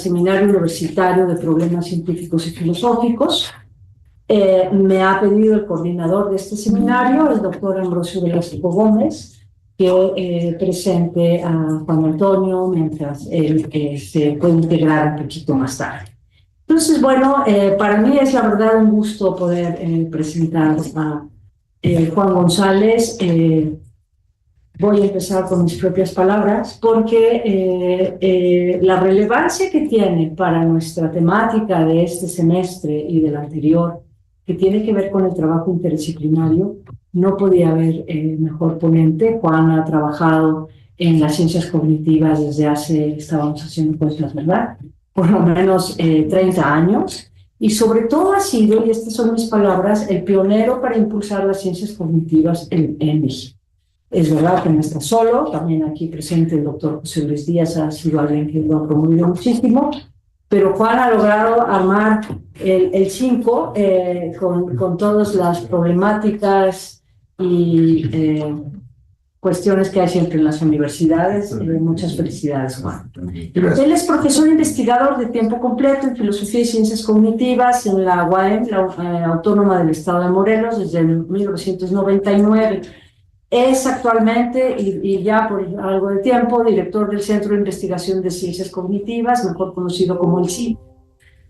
Seminario Universitario de Problemas Científicos y Filosóficos. Me ha pedido el coordinador de este seminario, el doctor Ambrosio Velasco Gómez, que presente a Juan Antonio mientras él se puede integrar un poquito más tarde. Entonces, bueno, para mí es la verdad un gusto poder presentar a Juan González. Voy a empezar con mis propias palabras porque la relevancia que tiene para nuestra temática de este semestre y del anterior, que tiene que ver con el trabajo interdisciplinario, no podía haber mejor ponente. Juan ha trabajado en las ciencias cognitivas desde hace, estábamos haciendo cuentas, ¿verdad?, por lo menos 30 años, y sobre todo ha sido, y estas son mis palabras, el pionero para impulsar las ciencias cognitivas en México. Es verdad que no está solo, también aquí presente el doctor José Luis Díaz ha sido alguien que lo ha promovido muchísimo, pero Juan ha logrado armar el 5 con todas las problemáticas y cuestiones que hay siempre en las universidades. Muchas felicidades, Juan. Él es profesor investigador de tiempo completo en Filosofía y Ciencias Cognitivas en la UAM, la Autónoma del Estado de Morelos, desde 1999. Es actualmente, y ya por algo de tiempo, director del Centro de Investigación de Ciencias Cognitivas, mejor conocido como el CIC,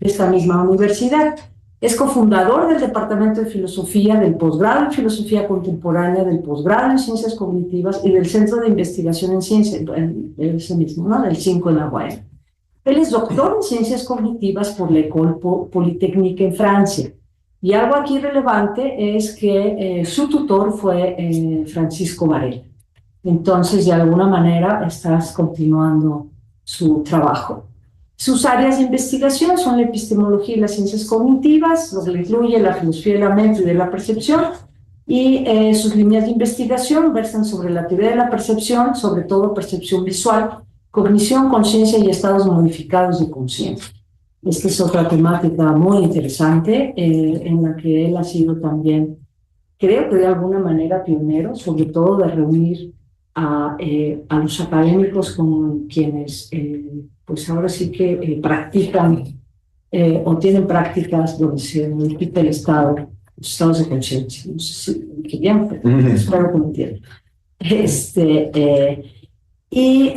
de esta misma universidad. Es cofundador del Departamento de Filosofía, del posgrado en Filosofía Contemporánea, del posgrado en Ciencias Cognitivas y del Centro de Investigación en Ciencias, ese mismo, ¿no?, del 5 en la UAM. Él es doctor en Ciencias Cognitivas por la École Polytechnique en Francia. Y algo aquí relevante es que su tutor fue Francisco Varela. Entonces, de alguna manera, estás continuando su trabajo. Sus áreas de investigación son la epistemología y las ciencias cognitivas, lo que incluye la filosofía de la mente y de la percepción, y sus líneas de investigación versan sobre la teoría de la percepción, sobre todo percepción visual, cognición, conciencia y estados modificados de conciencia. Esta es otra temática muy interesante en la que él ha sido también, creo que de alguna manera, pionero, sobre todo de reunir a los académicos con quienes pues ahora sí que practican o tienen prácticas donde se modifica el estado, los estados de conciencia. No sé si qué bien, pero espero que me entiendan. Y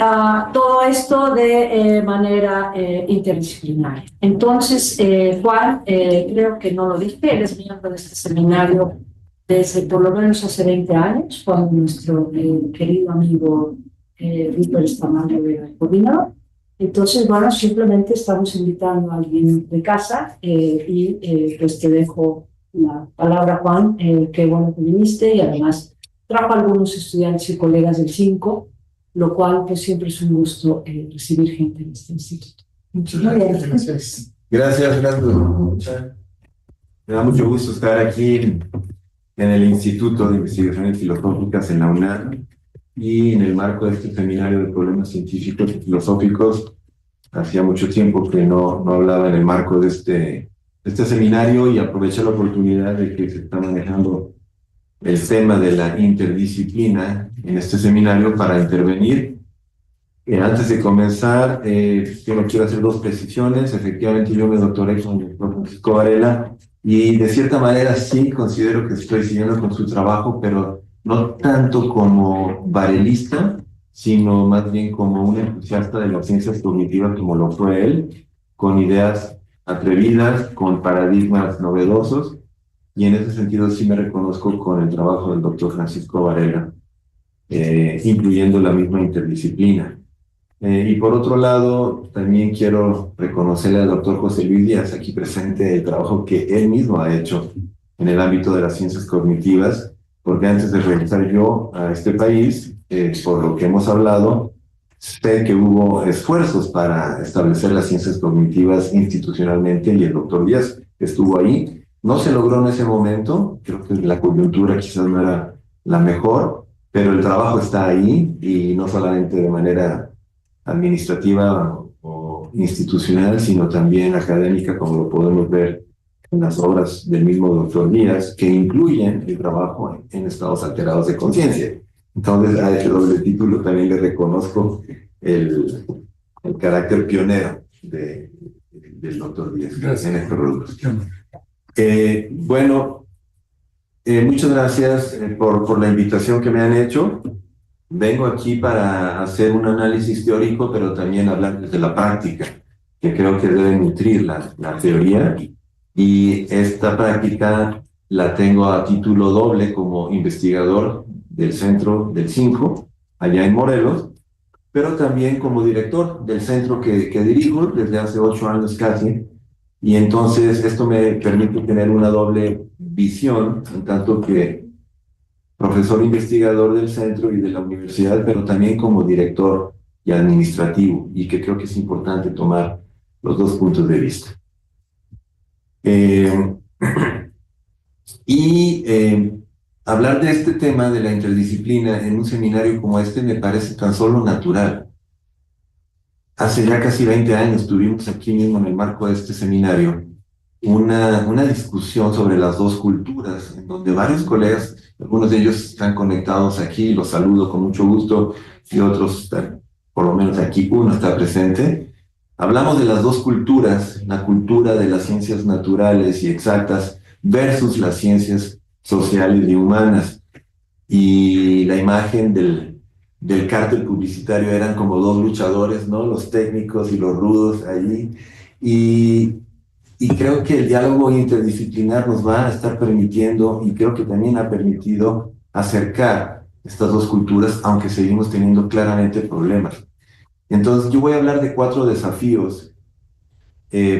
todo esto de manera interdisciplinaria. Entonces, Juan, creo que no lo dije, él es miembro de este seminario desde por lo menos hace 20 años, cuando nuestro querido amigo Víctor Estamano era el coordinador. Entonces, bueno, simplemente estamos invitando a alguien de casa y pues te dejo la palabra, Juan. Qué bueno que viniste, y además trajo a algunos estudiantes y colegas del 5, lo cual pues siempre es un gusto recibir gente en este instituto. Muchas gracias. Gracias. Me da mucho gusto estar aquí en el Instituto de Investigaciones Filosóficas en la UNAM, y en el marco de este seminario de problemas científicos y filosóficos. Hacía mucho tiempo que no hablaba en el marco de este seminario, y aproveché la oportunidad de que se está manejando el tema de la interdisciplina en este seminario para intervenir. Antes de comenzar, yo quiero hacer 2 precisiones. Efectivamente, yo me doctoré con el doctor Francisco Varela, y de cierta manera sí considero que estoy siguiendo con su trabajo, pero no tanto como varelista, sino más bien como un entusiasta de las ciencias cognitivas, como lo fue él, con ideas atrevidas, con paradigmas novedosos, y en ese sentido sí me reconozco con el trabajo del doctor Francisco Varela, incluyendo la misma interdisciplina. Y por otro lado, también quiero reconocerle al doctor José Luis Díaz, aquí presente, el trabajo que él mismo ha hecho en el ámbito de las ciencias cognitivas, porque antes de regresar yo a este país, por lo que hemos hablado, sé que hubo esfuerzos para establecer las ciencias cognitivas institucionalmente, y el doctor Díaz estuvo ahí. No se logró en ese momento, creo que la coyuntura quizás no era la mejor, pero el trabajo está ahí, y no solamente de manera administrativa o institucional, sino también académica, como lo podemos ver en las obras del mismo doctor Díaz, que incluyen el trabajo en estados alterados de conciencia. Entonces, a ese doble título también le reconozco el carácter pionero del doctor Díaz en estos rubros. Muchas gracias por la invitación que me han hecho. Vengo aquí para hacer un análisis teórico, pero también hablar desde la práctica, que creo que debe nutrir la teoría. Y esta práctica la tengo a título doble como investigador del centro del 5, allá en Morelos, pero también como director del centro que dirijo desde hace 8 años casi. Y entonces esto me permite tener una doble visión, en tanto que profesor investigador del centro y de la universidad, pero también como director y administrativo, y que creo que es importante tomar los dos puntos de vista. Hablar de este tema de la interdisciplina en un seminario como este me parece tan solo natural. Hace ya casi 20 años tuvimos aquí mismo en el marco de este seminario una discusión sobre las dos culturas, en donde varios colegas, algunos de ellos están conectados aquí, los saludo con mucho gusto, y otros están, por lo menos aquí uno está presente. Hablamos de las dos culturas, la cultura de las ciencias naturales y exactas versus las ciencias sociales y humanas. Y la imagen del cártel publicitario eran como dos luchadores, ¿no? Los técnicos y los rudos allí. Y creo que el diálogo interdisciplinar nos va a estar permitiendo, y creo que también ha permitido, acercar estas dos culturas, aunque seguimos teniendo claramente problemas. Entonces, yo voy a hablar de 4 desafíos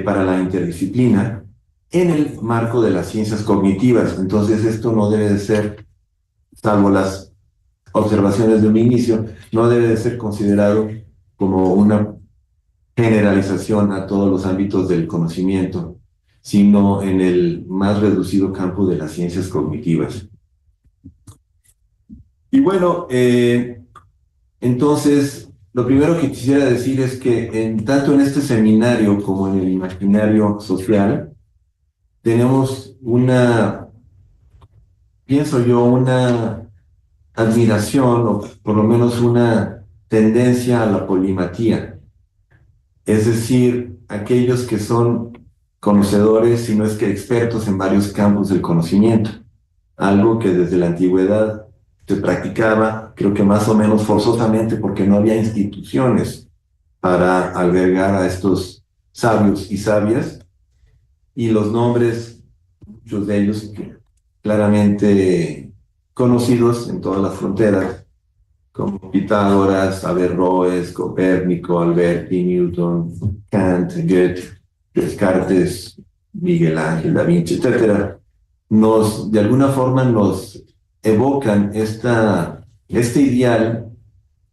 para la interdisciplina en el marco de las ciencias cognitivas. Entonces, esto no debe de ser, salvo las observaciones de un inicio, no debe de ser considerado como una generalización a todos los ámbitos del conocimiento, sino en el más reducido campo de las ciencias cognitivas. Y bueno, entonces, lo primero que quisiera decir es que tanto en este seminario como en el imaginario social, tenemos pienso yo, una admiración, o por lo menos una tendencia a la polimatía. Es decir, aquellos que son conocedores, si no es que expertos en varios campos del conocimiento, algo que desde la antigüedad se practicaba, creo que más o menos forzosamente, porque no había instituciones para albergar a estos sabios y sabias, y los nombres, muchos de ellos claramente conocidos en todas las fronteras, como Pitágoras, Averroes, Copérnico, Alberti, Newton, Kant, Goethe, Descartes, Miguel Ángel, Da Vinci, etc., de alguna forma nos evocan este ideal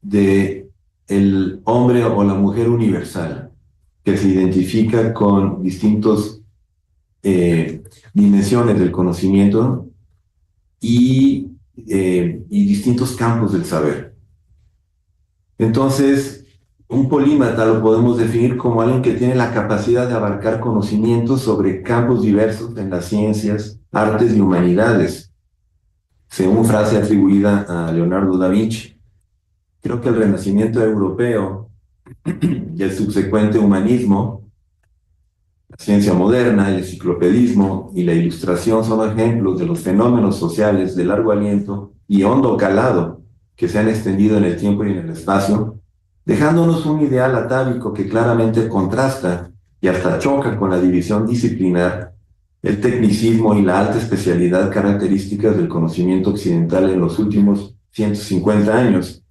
de el hombre o la mujer universal, que se identifica con distintas dimensiones del conocimiento y distintos campos del saber. Entonces, un polímata lo podemos definir como alguien que tiene la capacidad de abarcar conocimientos sobre campos diversos en las ciencias, artes y humanidades, según frase atribuida a Leonardo da Vinci. Creo que el Renacimiento europeo y el subsecuente humanismo, la ciencia moderna, el enciclopedismo y la ilustración son ejemplos de los fenómenos sociales de largo aliento y hondo calado que se han extendido en el tiempo y en el espacio, dejándonos un ideal atávico que claramente contrasta y hasta choca con la división disciplinar, el tecnicismo y la alta especialidad características del conocimiento occidental en los últimos 150 años,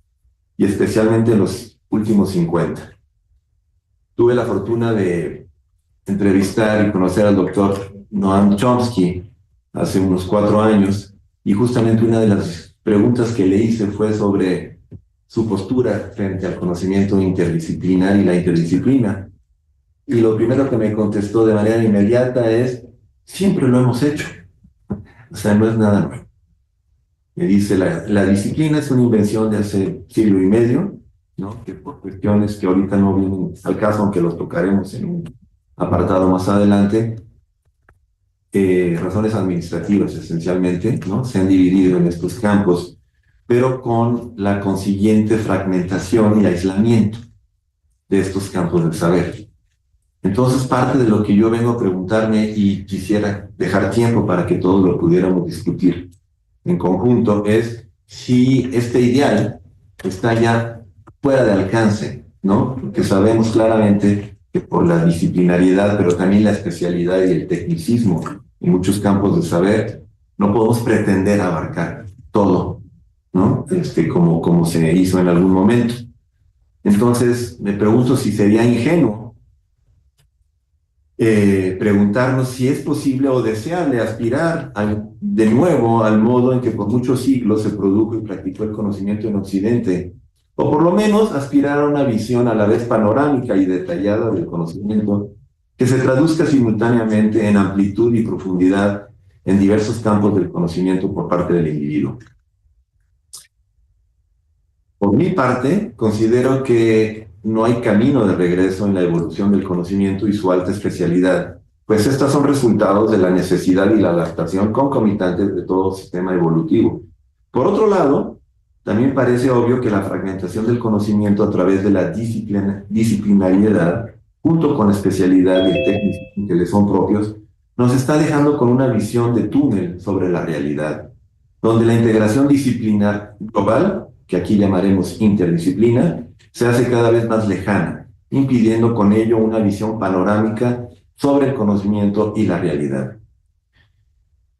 y especialmente en los últimos 50. Tuve la fortuna de entrevistar y conocer al doctor Noam Chomsky hace unos 4 años, y justamente una de las preguntas que le hice fue sobre su postura frente al conocimiento interdisciplinar y la interdisciplina. Y lo primero que me contestó de manera inmediata es: siempre lo hemos hecho. O sea, no es nada nuevo. Me dice, la disciplina es una invención de hace siglo y medio, ¿no? Que por cuestiones que ahorita no vienen al caso, aunque los tocaremos en un apartado más adelante, razones administrativas esencialmente, ¿no? Se han dividido en estos campos, pero con la consiguiente fragmentación y aislamiento de estos campos del saber. Entonces, parte de lo que yo vengo a preguntarme y quisiera dejar tiempo para que todos lo pudiéramos discutir en conjunto es si este ideal está ya fuera de alcance, ¿no? Porque sabemos claramente que por la disciplinariedad, pero también la especialidad y el tecnicismo en muchos campos de saber, no podemos pretender abarcar todo, ¿no? Como se hizo en algún momento. Entonces, me pregunto si sería ingenuo preguntarnos si es posible o deseable aspirar de nuevo al modo en que por muchos siglos se produjo y practicó el conocimiento en Occidente, o por lo menos aspirar a una visión a la vez panorámica y detallada del conocimiento que se traduzca simultáneamente en amplitud y profundidad en diversos campos del conocimiento por parte del individuo. Por mi parte, considero que no hay camino de regreso en la evolución del conocimiento y su alta especialidad, pues estas son resultados de la necesidad y la adaptación concomitantes de todo sistema evolutivo. Por otro lado, también parece obvio que la fragmentación del conocimiento a través de la disciplinariedad, junto con la especialidad y el tecnicismo que le son propios, nos está dejando con una visión de túnel sobre la realidad, donde la integración disciplinar global, que aquí llamaremos interdisciplina, se hace cada vez más lejana, impidiendo con ello una visión panorámica sobre el conocimiento y la realidad.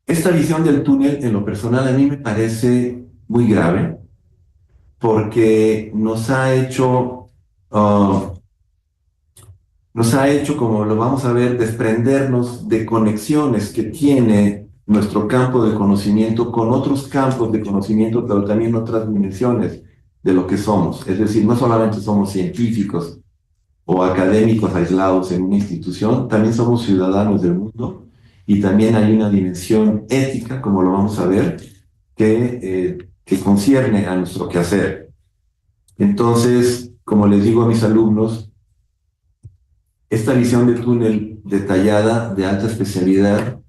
Esta visión del túnel, en lo personal, a mí me parece muy grave, porque nos ha hecho, como lo vamos a ver, desprendernos de conexiones que tiene nuestro campo de conocimiento con otros campos de conocimiento, pero también otras dimensiones de lo que somos. Es decir, no solamente somos científicos o académicos aislados en una institución, también somos ciudadanos del mundo y también hay una dimensión ética, como lo vamos a ver, que concierne a nuestro quehacer. Entonces, como les digo a mis alumnos, esta visión de túnel detallada, de alta especialidad,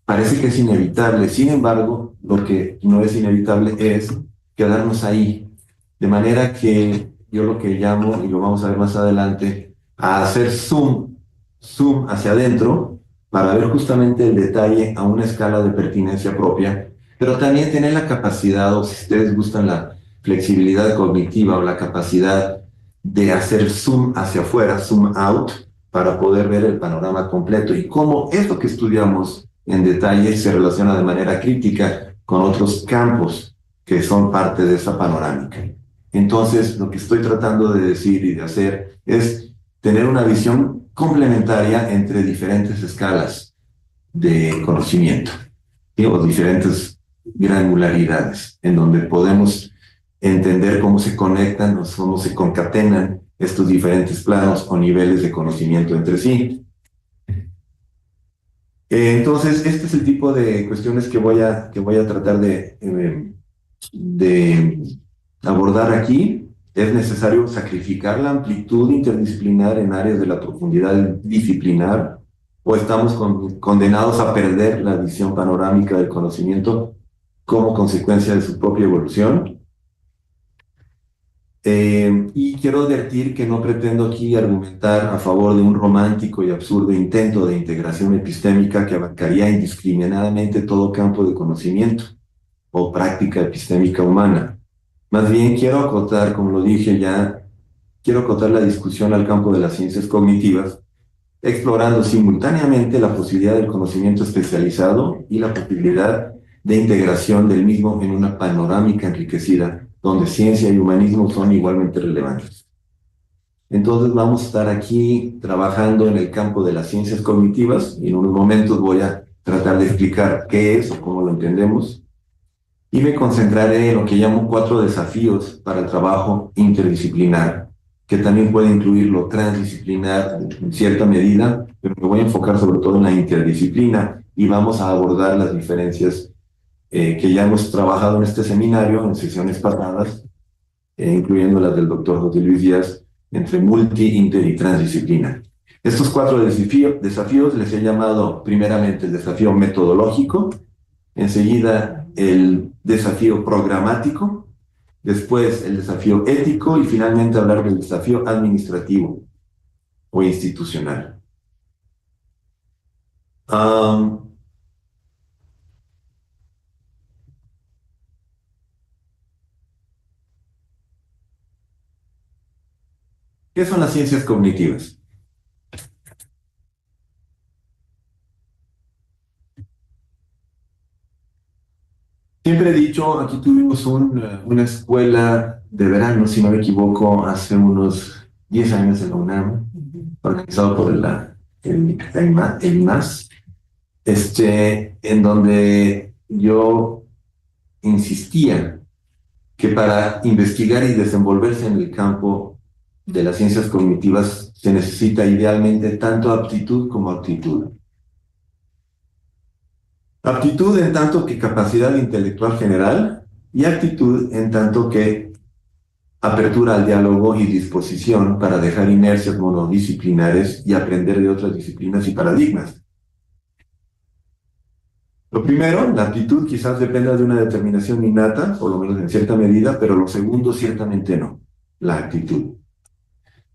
parece que es inevitable. Sin embargo, lo que no es inevitable es quedarnos ahí. De manera que yo lo que llamo, y lo vamos a ver más adelante, a hacer zoom hacia adentro para ver justamente el detalle a una escala de pertinencia propia, pero también tener la capacidad, o si ustedes gustan la flexibilidad cognitiva o la capacidad de hacer zoom hacia afuera, zoom out, para poder ver el panorama completo y cómo esto que estudiamos en detalle se relaciona de manera crítica con otros campos que son parte de esa panorámica. Entonces, lo que estoy tratando de decir y de hacer es tener una visión complementaria entre diferentes escalas de conocimiento, ¿sí? O diferentes granularidades, en donde podemos entender cómo se conectan o cómo se concatenan estos diferentes planos o niveles de conocimiento entre sí. Entonces, este es el tipo de cuestiones que voy a tratar de abordar aquí. Es necesario sacrificar la amplitud interdisciplinar en áreas de la profundidad disciplinar, o estamos condenados a perder la visión panorámica del conocimiento como consecuencia de su propia evolución. Y quiero advertir que no pretendo aquí argumentar a favor de un romántico y absurdo intento de integración epistémica que abarcaría indiscriminadamente todo campo de conocimiento o práctica epistémica humana. Más bien quiero acotar, como lo dije ya, quiero acotar la discusión al campo de las ciencias cognitivas, explorando simultáneamente la posibilidad del conocimiento especializado y la posibilidad de integración del mismo en una panorámica enriquecida, donde ciencia y humanismo son igualmente relevantes. Entonces vamos a estar aquí trabajando en el campo de las ciencias cognitivas y en unos momentos voy a tratar de explicar qué es o cómo lo entendemos y me concentraré en lo que llamo 4 desafíos para el trabajo interdisciplinar, que también puede incluir lo transdisciplinar en cierta medida, pero me voy a enfocar sobre todo en la interdisciplina y vamos a abordar las diferencias que ya hemos trabajado en este seminario, en sesiones pasadas, incluyendo las del doctor José Luis Díaz, entre multi, inter y transdisciplina. Estos 4 desafíos les he llamado primeramente el desafío metodológico, enseguida el desafío programático, después el desafío ético y finalmente hablar del desafío administrativo. o institucional. ¿Qué son las ciencias cognitivas? Siempre he dicho, aquí tuvimos una escuela de verano, si no me equivoco, hace unos 10 años en la UNAM, organizado por el IMAS, en donde yo insistía que para investigar y desenvolverse en el campo de las ciencias cognitivas se necesita idealmente tanto aptitud como aptitud. Aptitud en tanto que capacidad intelectual general y actitud en tanto que apertura al diálogo y disposición para dejar inercias monodisciplinares y aprender de otras disciplinas y paradigmas. Lo primero, la aptitud quizás dependa de una determinación innata, por lo menos en cierta medida, pero lo segundo ciertamente no, la actitud.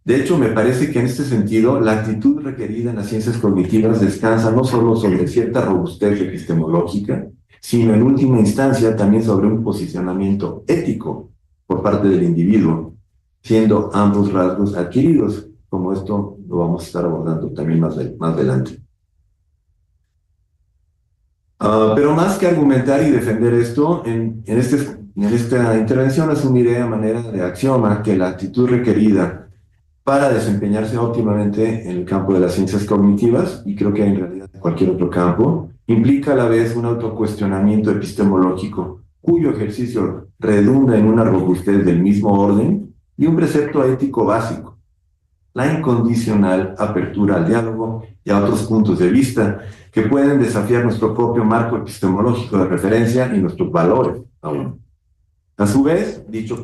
De hecho, me parece que en este sentido, la actitud requerida en las ciencias cognitivas descansa no solo sobre cierta robustez epistemológica, sino en última instancia también sobre un posicionamiento ético por parte del individuo, siendo ambos rasgos adquiridos, como esto lo vamos a estar abordando también más adelante. Pero más que argumentar y defender esto, en esta intervención asumiré a manera de axioma que la actitud requerida para desempeñarse óptimamente en el campo de las ciencias cognitivas, y creo que en realidad en cualquier otro campo, implica a la vez un autocuestionamiento epistemológico, cuyo ejercicio redunda en una robustez del mismo orden y un precepto ético básico, la incondicional apertura al diálogo y a otros puntos de vista que pueden desafiar nuestro propio marco epistemológico de referencia y nuestros valores aún. A su vez, dicho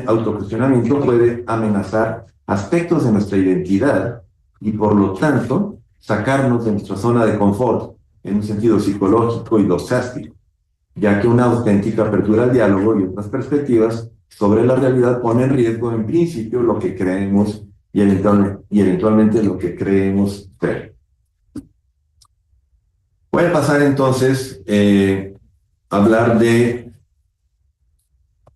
autocuestionamiento puede amenazar aspectos de nuestra identidad y, por lo tanto, sacarnos de nuestra zona de confort en un sentido psicológico y doxástico, ya que una auténtica apertura al diálogo y otras perspectivas sobre la realidad pone en riesgo, en principio, lo que creemos y eventualmente lo que creemos ser. Voy a pasar entonces a hablar de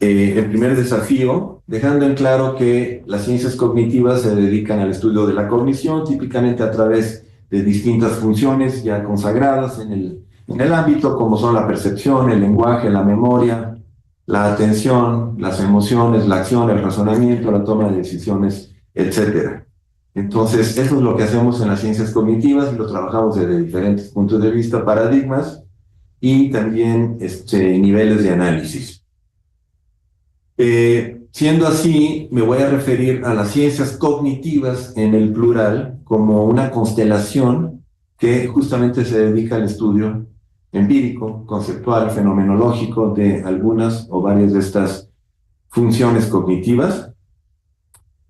el primer desafío, dejando en claro que las ciencias cognitivas se dedican al estudio de la cognición, típicamente a través de distintas funciones ya consagradas en el ámbito, como son la percepción, el lenguaje, la memoria, la atención, las emociones, la acción, el razonamiento, la toma de decisiones, etc. Entonces, eso es lo que hacemos en las ciencias cognitivas y lo trabajamos desde diferentes puntos de vista, paradigmas y también niveles de análisis. Siendo así, me voy a referir a las ciencias cognitivas en el plural como una constelación que justamente se dedica al estudio empírico, conceptual, fenomenológico de algunas o varias de estas funciones cognitivas.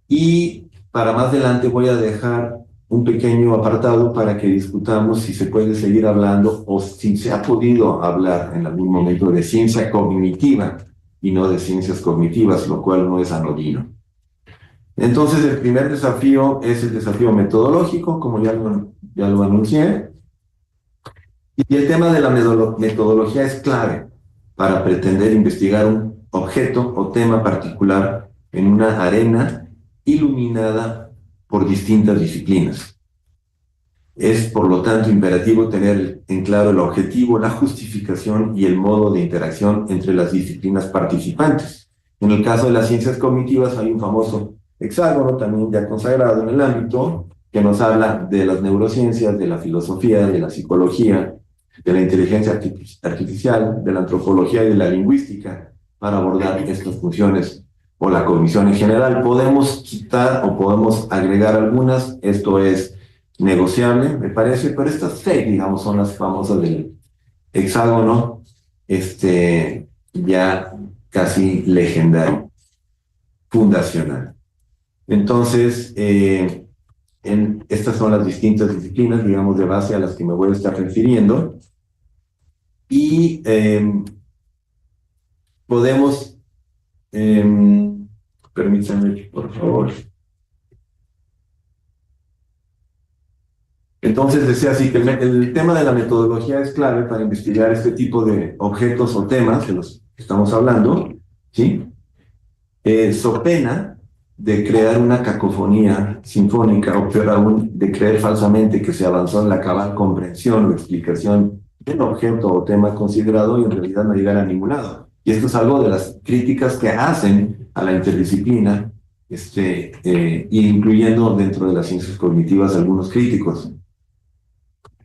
Y para más adelante voy a dejar un pequeño apartado para que discutamos si se puede seguir hablando o si se ha podido hablar en algún momento de ciencia cognitiva y no de ciencias cognitivas, lo cual no es anodino. Entonces, el primer desafío es el desafío metodológico, como ya lo anuncié, y el tema de la metodología es clave para pretender investigar un objeto o tema particular en una arena iluminada por distintas disciplinas. Es, por lo tanto, imperativo tener en claro el objetivo, la justificación y el modo de interacción entre las disciplinas participantes. En el caso de las ciencias cognitivas hay un famoso hexágono, también ya consagrado en el ámbito, que nos habla de las neurociencias, de la filosofía, de la psicología, de la inteligencia artificial, de la antropología y de la lingüística, para abordar estas funciones o la cognición en general. Podemos quitar o podemos agregar algunas, esto es negociable, me parece, pero estas seis, digamos, son las famosas del hexágono, ya casi legendario, fundacional. Entonces, estas son las distintas disciplinas, digamos, de base a las que me voy a estar refiriendo. Y podemos, permítanme, por favor. Entonces decía así que el tema de la metodología es clave para investigar este tipo de objetos o temas de los que estamos hablando, ¿sí? So pena de crear una cacofonía sinfónica, o peor aún, de creer falsamente que se avanzó en la cabal comprensión o explicación del objeto o tema considerado y en realidad no llegar a ningún lado. Y esto es algo de las críticas que hacen a la interdisciplina, incluyendo dentro de las ciencias cognitivas algunos críticos.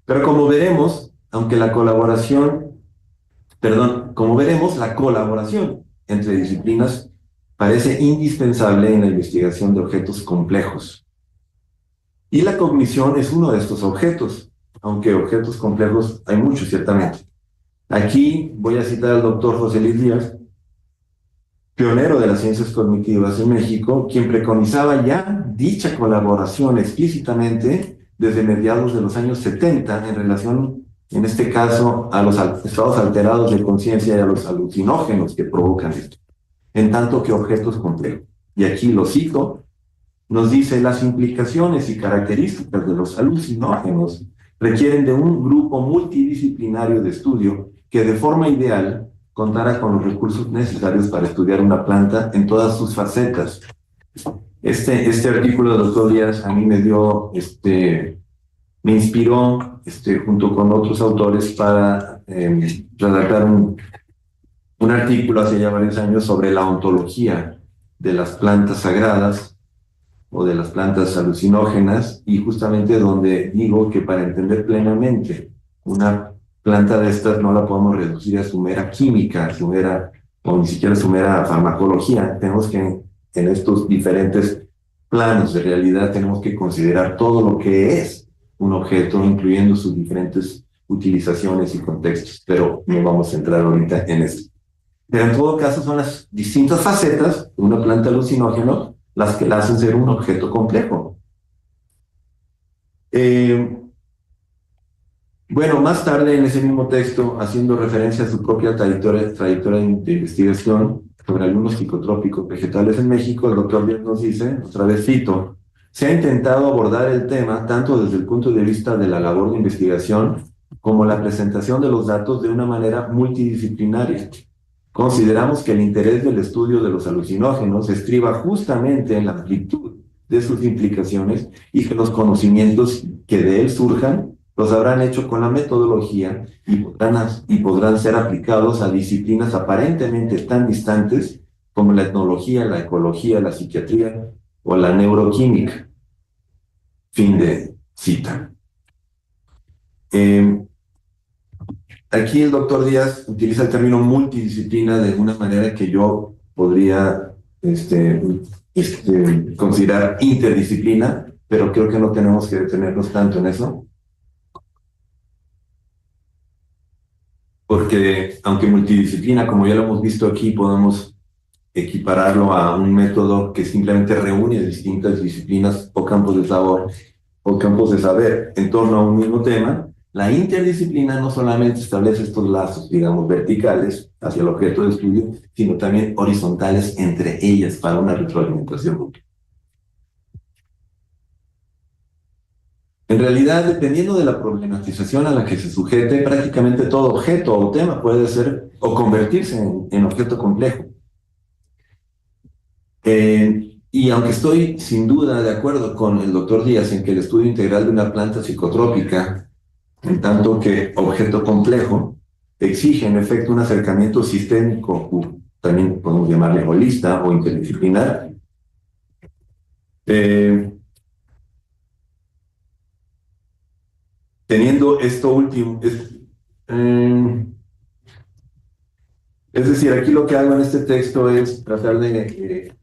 Pero como veremos, como veremos, la colaboración entre disciplinas parece indispensable en la investigación de objetos complejos. Y la cognición es uno de estos objetos, aunque objetos complejos hay muchos, ciertamente. Aquí voy a citar al doctor José Luis Díaz, pionero de las ciencias cognitivas en México, quien preconizaba ya dicha colaboración explícitamente desde mediados de los años 70 en relación, en este caso, a los estados alterados de conciencia y a los alucinógenos que provocan esto, en tanto que objetos complejos. Y aquí lo cito, nos dice: las implicaciones y características de los alucinógenos requieren de un grupo multidisciplinario de estudio que de forma ideal contara con los recursos necesarios para estudiar una planta en todas sus facetas. Este artículo del doctor Díaz a mí me inspiró, junto con otros autores, para redactar un artículo hace ya varios años sobre la ontología de las plantas sagradas o de las plantas alucinógenas, y justamente donde digo que para entender plenamente una planta de estas no la podemos reducir a su mera química, o ni siquiera a su mera farmacología. Tenemos que, en estos diferentes planos de realidad, tenemos que considerar todo lo que es un objeto, incluyendo sus diferentes utilizaciones y contextos, pero no vamos a entrar ahorita en eso. Pero en todo caso son las distintas facetas de una planta alucinógena las que la hacen ser un objeto complejo. Bueno, más tarde en ese mismo texto, haciendo referencia a su propia trayectoria de investigación sobre algunos psicotrópicos vegetales en México, el doctor Díaz nos dice, otra vez cito: se ha intentado abordar el tema tanto desde el punto de vista de la labor de investigación como la presentación de los datos de una manera multidisciplinaria. Consideramos que el interés del estudio de los alucinógenos estriba justamente en la amplitud de sus implicaciones y que los conocimientos que de él surjan los habrán hecho con la metodología y podrán ser aplicados a disciplinas aparentemente tan distantes como la etnología, la ecología, la psiquiatría o la neuroquímica. Fin de cita. Aquí el doctor Díaz utiliza el término multidisciplina de una manera que yo podría considerar interdisciplina, pero creo que no tenemos que detenernos tanto en eso. Porque aunque multidisciplina, como ya lo hemos visto aquí, podemos equipararlo a un método que simplemente reúne distintas disciplinas o campos de saber en torno a un mismo tema. La interdisciplina no solamente establece estos lazos, digamos, verticales hacia el objeto de estudio, sino también horizontales entre ellas para una retroalimentación mutua. En realidad, dependiendo de la problematización a la que se sujete, prácticamente todo objeto o tema puede ser o convertirse en objeto complejo. Y aunque estoy sin duda de acuerdo con el doctor Díaz en que el estudio integral de una planta psicotrópica, en tanto que objeto complejo, exige en efecto un acercamiento sistémico, también podemos llamarle holista o interdisciplinar, teniendo esto último, es decir, aquí lo que hago en este texto es tratar de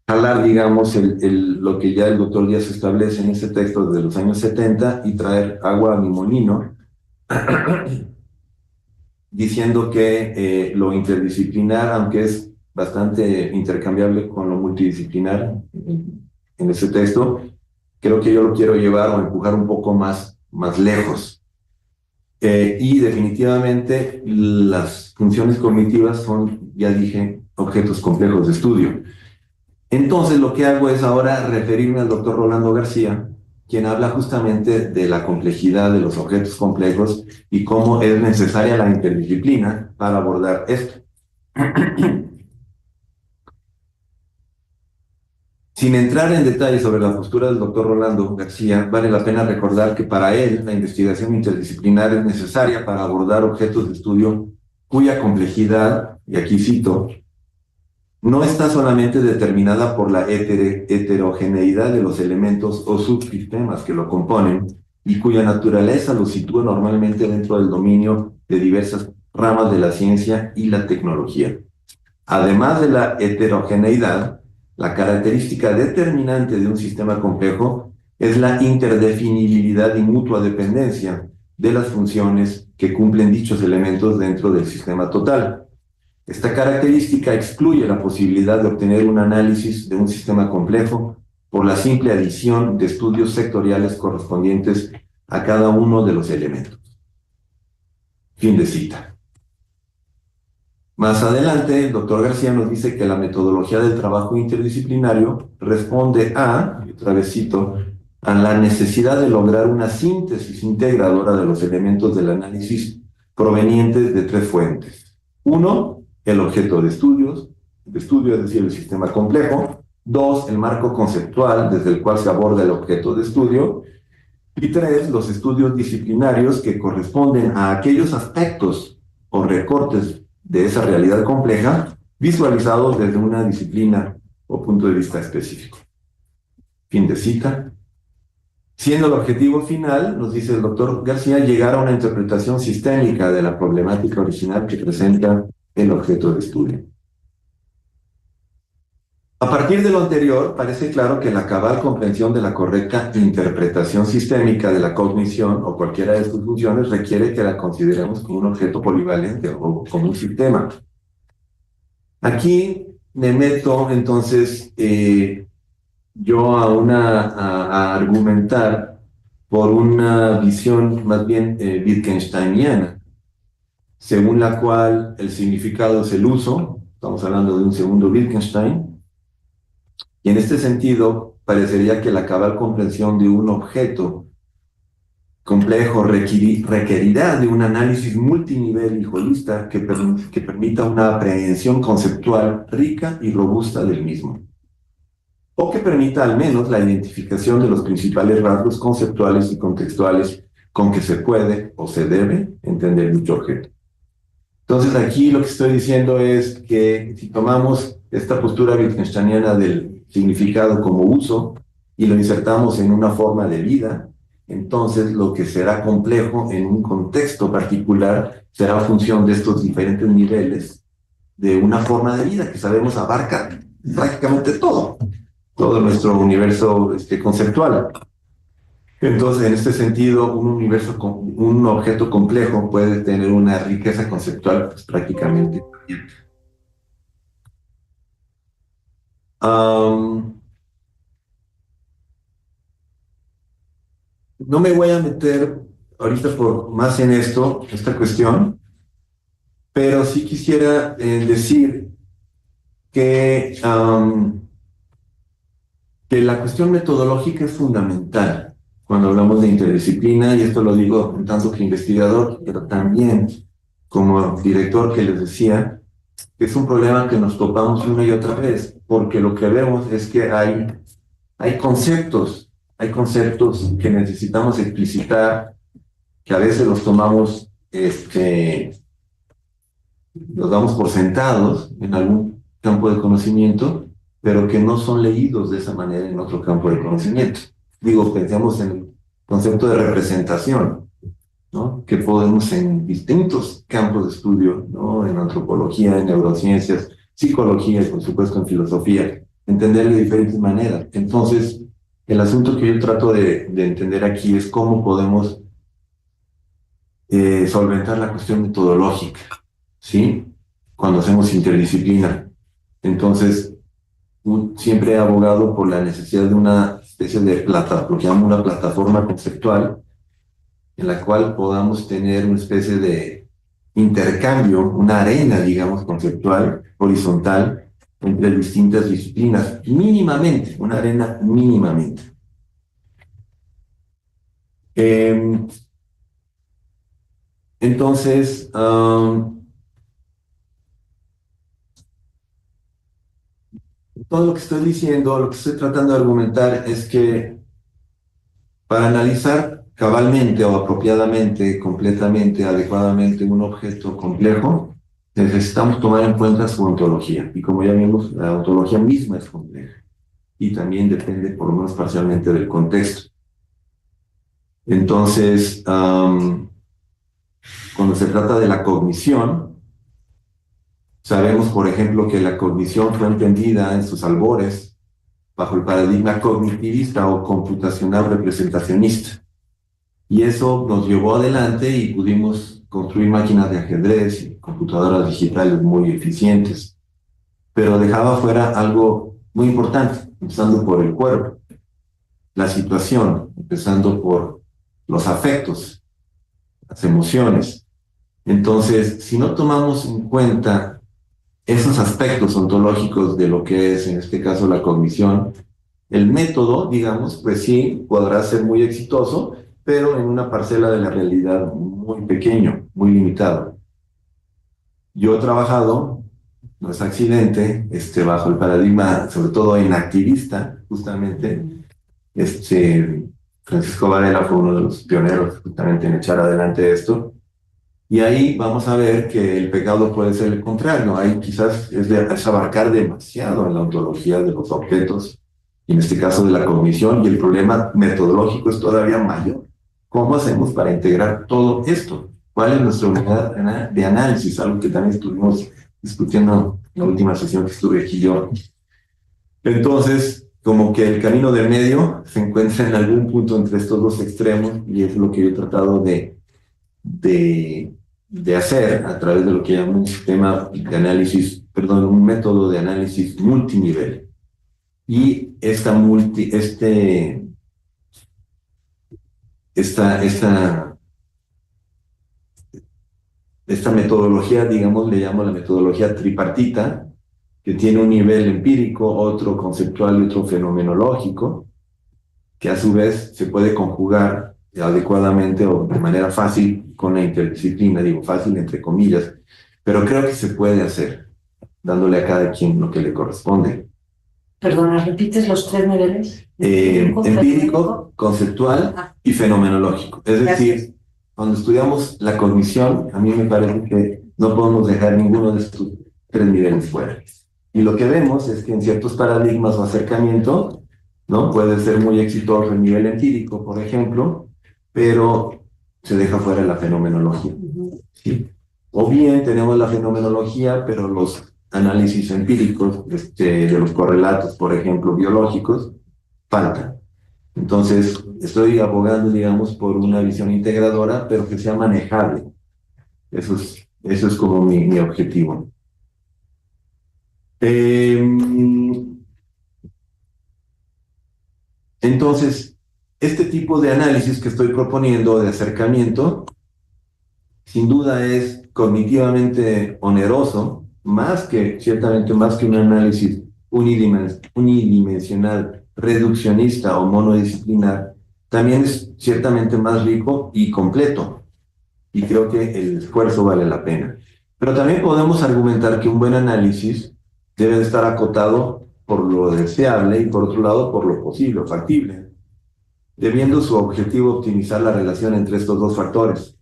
jalar, digamos, lo que ya el doctor Díaz establece en ese texto desde los años 70 y traer agua a mi molino, diciendo que lo interdisciplinar, aunque es bastante intercambiable con lo multidisciplinar en ese texto, creo que yo lo quiero llevar o empujar un poco más lejos. Y definitivamente las funciones cognitivas son, ya dije, objetos complejos de estudio. Entonces lo que hago es ahora referirme al doctor Rolando García, quien habla justamente de la complejidad de los objetos complejos y cómo es necesaria la interdisciplina para abordar esto. Sin entrar en detalle sobre la postura del doctor Rolando García, vale la pena recordar que para él la investigación interdisciplinar es necesaria para abordar objetos de estudio cuya complejidad, y aquí cito, no está solamente determinada por la heterogeneidad de los elementos o subsistemas que lo componen y cuya naturaleza lo sitúa normalmente dentro del dominio de diversas ramas de la ciencia y la tecnología. Además de la heterogeneidad, la característica determinante de un sistema complejo es la interdefinibilidad y mutua dependencia de las funciones que cumplen dichos elementos dentro del sistema total. Esta característica excluye la posibilidad de obtener un análisis de un sistema complejo por la simple adición de estudios sectoriales correspondientes a cada uno de los elementos. Fin de cita. Más adelante, el doctor García nos dice que la metodología del trabajo interdisciplinario responde a, y otra vez cito, a la necesidad de lograr una síntesis integradora de los elementos del análisis provenientes de tres fuentes. Uno, el objeto de estudio, es decir, el sistema complejo. Dos, el marco conceptual desde el cual se aborda el objeto de estudio. Y tres, los estudios disciplinarios que corresponden a aquellos aspectos o recortes de esa realidad compleja visualizados desde una disciplina o punto de vista específico. Fin de cita. Siendo el objetivo final, nos dice el doctor García, llegar a una interpretación sistémica de la problemática original que presenta el objeto de estudio. A partir de lo anterior, parece claro que la cabal comprensión de la correcta interpretación sistémica de la cognición o cualquiera de sus funciones requiere que la consideremos como un objeto polivalente o como un sistema. Aquí me meto entonces yo a argumentar por una visión más bien wittgensteiniana, según la cual el significado es el uso. Estamos hablando de un segundo Wittgenstein, y en este sentido parecería que la cabal comprensión de un objeto complejo requerirá de un análisis multinivel y holista que permita una aprehensión conceptual rica y robusta del mismo, o que permita al menos la identificación de los principales rasgos conceptuales y contextuales con que se puede o se debe entender dicho objeto. Entonces aquí lo que estoy diciendo es que si tomamos esta postura wittgensteiniana del significado como uso y lo insertamos en una forma de vida, entonces lo que será complejo en un contexto particular será función de estos diferentes niveles de una forma de vida que sabemos abarca prácticamente todo nuestro universo conceptual. Entonces, en este sentido, un objeto complejo puede tener una riqueza conceptual pues, prácticamente. No me voy a meter ahorita más en esta cuestión, pero sí quisiera decir que la cuestión metodológica es fundamental cuando hablamos de interdisciplina, y esto lo digo en tanto que investigador, pero también como director que les decía, que es un problema que nos topamos una y otra vez, porque lo que vemos es que hay conceptos que necesitamos explicitar, que a veces los tomamos, los damos por sentados en algún campo de conocimiento, pero que no son leídos de esa manera en otro campo de conocimiento. Digo, pensemos en el concepto de representación, ¿no? Que podemos en distintos campos de estudio, ¿no? En antropología, en neurociencias, psicología y por supuesto en filosofía, entender de diferentes maneras. Entonces, el asunto que yo trato de entender aquí es cómo podemos solventar la cuestión metodológica, ¿sí? Cuando hacemos interdisciplina. Entonces, siempre he abogado por la necesidad de una especie de lo que llamo una plataforma conceptual, en la cual podamos tener una especie de intercambio, una arena, digamos, conceptual, horizontal, entre distintas disciplinas, mínimamente, una arena mínimamente. Entonces, todo lo que estoy diciendo, lo que estoy tratando de argumentar es que para analizar cabalmente o apropiadamente, completamente, adecuadamente un objeto complejo, necesitamos tomar en cuenta su ontología. Y como ya vimos, la ontología misma es compleja y también depende por lo menos parcialmente del contexto. Entonces, cuando se trata de la cognición, sabemos, por ejemplo, que la cognición fue entendida en sus albores bajo el paradigma cognitivista o computacional representacionista. Y eso nos llevó adelante y pudimos construir máquinas de ajedrez y computadoras digitales muy eficientes. Pero dejaba fuera algo muy importante, empezando por el cuerpo, la situación, empezando por los afectos, las emociones. Entonces, si no tomamos en cuenta esos aspectos ontológicos de lo que es, en este caso, la cognición, el método, digamos, pues sí, podrá ser muy exitoso, pero en una parcela de la realidad muy pequeño, muy limitado. Yo he trabajado, no es accidente, bajo el paradigma, sobre todo en activista, justamente, Francisco Varela fue uno de los pioneros justamente en echar adelante esto. Y ahí vamos a ver que el pecado puede ser el contrario. Ahí quizás es abarcar demasiado en la ontología de los objetos, y en este caso de la cognición, y el problema metodológico es todavía mayor. ¿Cómo hacemos para integrar todo esto? ¿Cuál es nuestra unidad de análisis? Algo que también estuvimos discutiendo en la última sesión que estuve aquí yo. Entonces, como que el camino del medio se encuentra en algún punto entre estos dos extremos, y es lo que yo he tratado de hacer a través de lo que llamo un sistema de análisis, perdón, un método de análisis multinivel. Y esta metodología, digamos, le llamo la metodología tripartita, que tiene un nivel empírico, otro conceptual y otro fenomenológico, que a su vez se puede conjugar adecuadamente o de manera fácil con la interdisciplina, digo fácil entre comillas, pero creo que se puede hacer, dándole a cada quien lo que le corresponde. Perdona, ¿repites los tres niveles? Empírico, conceptual y fenomenológico. Es decir, cuando estudiamos la cognición, a mí me parece que no podemos dejar ninguno de estos tres niveles fuera. Y lo que vemos es que en ciertos paradigmas o acercamientos, ¿no? Puede ser muy exitoso el nivel empírico, por ejemplo, pero se deja fuera la fenomenología. ¿Sí? O bien tenemos la fenomenología, pero los análisis empíricos de los correlatos, por ejemplo, biológicos, faltan. Entonces, estoy abogando, digamos, por una visión integradora, pero que sea manejable. Eso es como mi objetivo. Entonces, este tipo de análisis que estoy proponiendo, de acercamiento, sin duda es cognitivamente oneroso, ciertamente más que un análisis unidimensional, reduccionista o monodisciplinar, también es ciertamente más rico y completo. Y creo que el esfuerzo vale la pena. Pero también podemos argumentar que un buen análisis debe de estar acotado por lo deseable y por otro lado por lo posible o factible, debiendo su objetivo optimizar la relación entre estos dos factores.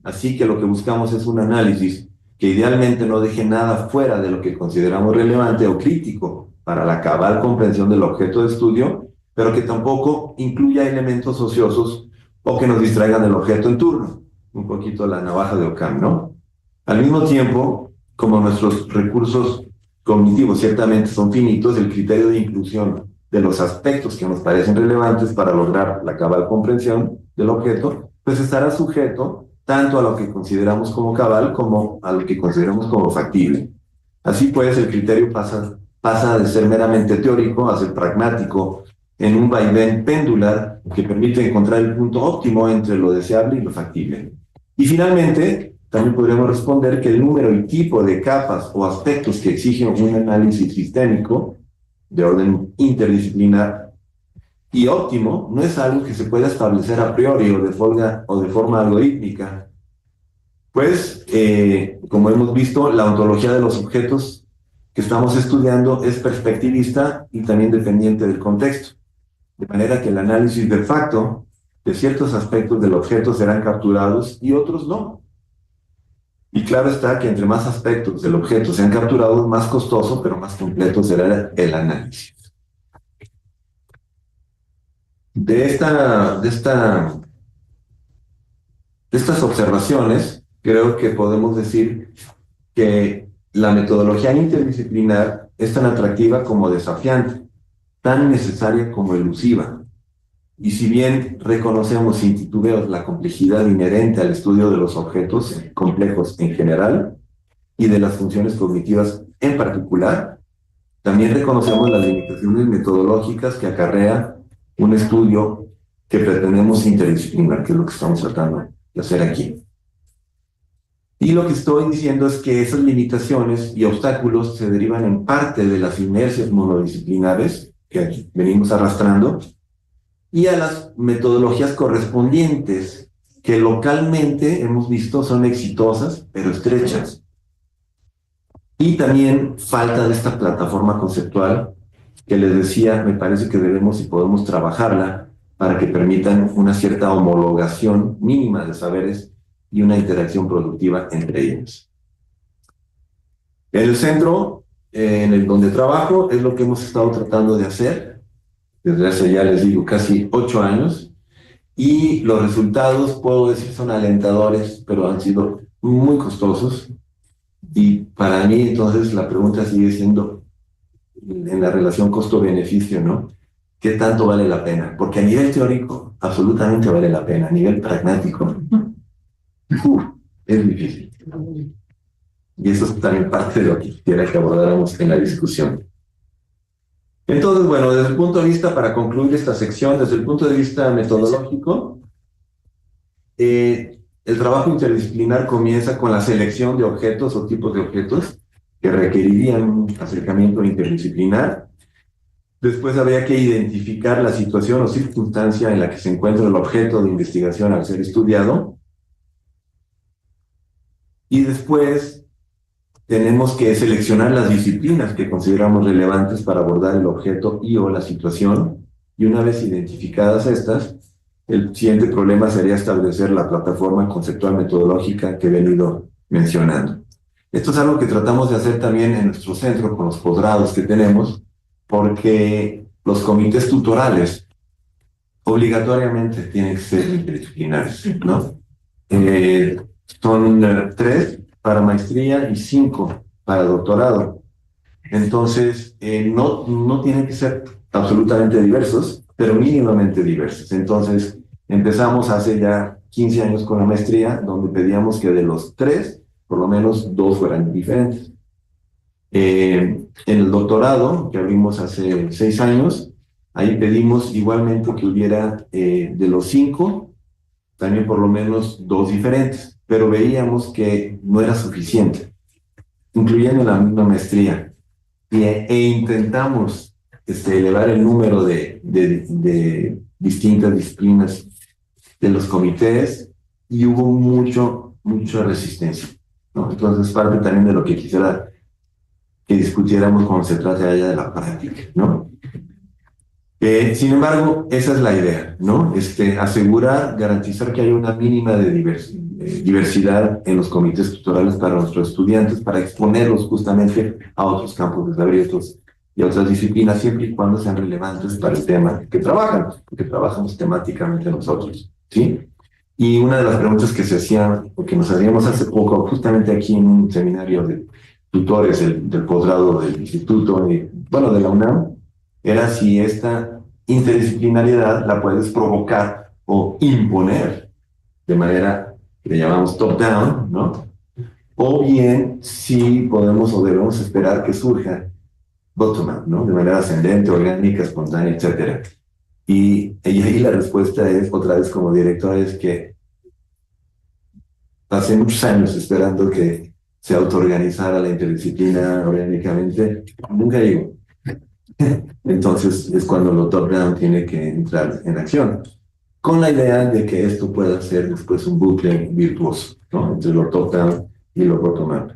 Así que lo que buscamos es un análisis que idealmente no deje nada fuera de lo que consideramos relevante o crítico para la cabal comprensión del objeto de estudio, pero que tampoco incluya elementos ociosos o que nos distraigan del objeto en turno. Un poquito la navaja de Occam, ¿no? Al mismo tiempo, como nuestros recursos cognitivos ciertamente son finitos, el criterio de inclusión de los aspectos que nos parecen relevantes para lograr la cabal comprensión del objeto, pues estará sujeto tanto a lo que consideramos como cabal como a lo que consideramos como factible. Así pues, el criterio pasa de ser meramente teórico a ser pragmático en un vaivén pendular que permite encontrar el punto óptimo entre lo deseable y lo factible. Y finalmente, también podríamos responder que el número y tipo de capas o aspectos que exigen un análisis sistémico de orden interdisciplinar y óptimo no es algo que se pueda establecer a priori o de forma algorítmica. Pues, como hemos visto, la ontología de los objetos que estamos estudiando es perspectivista y también dependiente del contexto, de manera que el análisis de facto de ciertos aspectos del objeto serán capturados y otros no. Y claro está que entre más aspectos del objeto sean capturados, más costoso, pero más completo será el análisis. De estas observaciones, creo que podemos decir que la metodología interdisciplinar es tan atractiva como desafiante, tan necesaria como elusiva. Y si bien reconocemos sin titubeos la complejidad inherente al estudio de los objetos complejos en general y de las funciones cognitivas en particular, también reconocemos las limitaciones metodológicas que acarrea un estudio que pretendemos interdisciplinar, que es lo que estamos tratando de hacer aquí. Y lo que estoy diciendo es que esas limitaciones y obstáculos se derivan en parte de las inercias monodisciplinares que aquí venimos arrastrando y a las metodologías correspondientes que localmente hemos visto son exitosas, pero estrechas. Y también falta de esta plataforma conceptual que les decía, me parece que debemos y podemos trabajarla para que permitan una cierta homologación mínima de saberes y una interacción productiva entre ellos. El centro en el donde trabajo es lo que hemos estado tratando de hacer desde hace, ya les digo, casi 8 años, y los resultados, puedo decir, son alentadores, pero han sido muy costosos, y para mí, entonces, la pregunta sigue siendo, en la relación costo-beneficio, ¿no? ¿Qué tanto vale la pena? Porque a nivel teórico, absolutamente vale la pena, a nivel pragmático, es difícil. Y eso es también parte de lo que quisiera que abordáramos en la discusión. Entonces, bueno, desde el punto de vista, para concluir esta sección, desde el punto de vista metodológico, el trabajo interdisciplinar comienza con la selección de objetos o tipos de objetos que requerirían un acercamiento interdisciplinar. Después habría que identificar la situación o circunstancia en la que se encuentra el objeto de investigación al ser estudiado. Y después tenemos que seleccionar las disciplinas que consideramos relevantes para abordar el objeto y o la situación, y una vez identificadas estas, el siguiente problema sería establecer la plataforma conceptual metodológica que he venido mencionando. Esto es algo que tratamos de hacer también en nuestro centro con los posgrados que tenemos, porque los comités tutorales obligatoriamente tienen que ser interdisciplinares, ¿no? Son 3 para maestría y 5 para doctorado. Entonces, no tienen que ser absolutamente diversos, pero mínimamente diversos. Entonces, empezamos hace ya 15 años con la maestría, donde pedíamos que de los 3, por lo menos 2 fueran diferentes. En el doctorado, que abrimos hace 6 años, ahí pedimos igualmente que hubiera de los 5, también por lo menos 2 diferentes, pero veíamos que no era suficiente, incluyendo la misma maestría, e intentamos elevar el número de distintas disciplinas de los comités y hubo mucha resistencia, ¿no? Entonces, parte también de lo que quisiera que discutiéramos cuando se trata allá de la práctica, ¿no? Sin embargo, esa es la idea, ¿no? Asegurar, garantizar que haya una mínima de diversidad en los comités tutorales para nuestros estudiantes, para exponerlos justamente a otros campos de saber y a otras disciplinas, siempre y cuando sean relevantes para el tema que trabajan, porque trabajamos temáticamente nosotros, ¿sí? Y una de las preguntas que se hacían, o que nos hacíamos hace poco, justamente aquí en un seminario de tutores del posgrado del instituto, de la UNAM, era si esta interdisciplinariedad la puedes provocar o imponer de manera que le llamamos top-down, ¿no? O bien si podemos o debemos esperar que surja bottom-up, ¿no? De manera ascendente, orgánica, espontánea, etc. Y ahí la respuesta es, otra vez como director, es que pasé muchos años esperando que se autoorganizara la interdisciplina orgánicamente. Nunca llegó. Entonces es cuando lo top-down tiene que entrar en acción, con la idea de que esto pueda ser después un bucle virtuoso, ¿no? Entre lo top-down y lo bottom-up.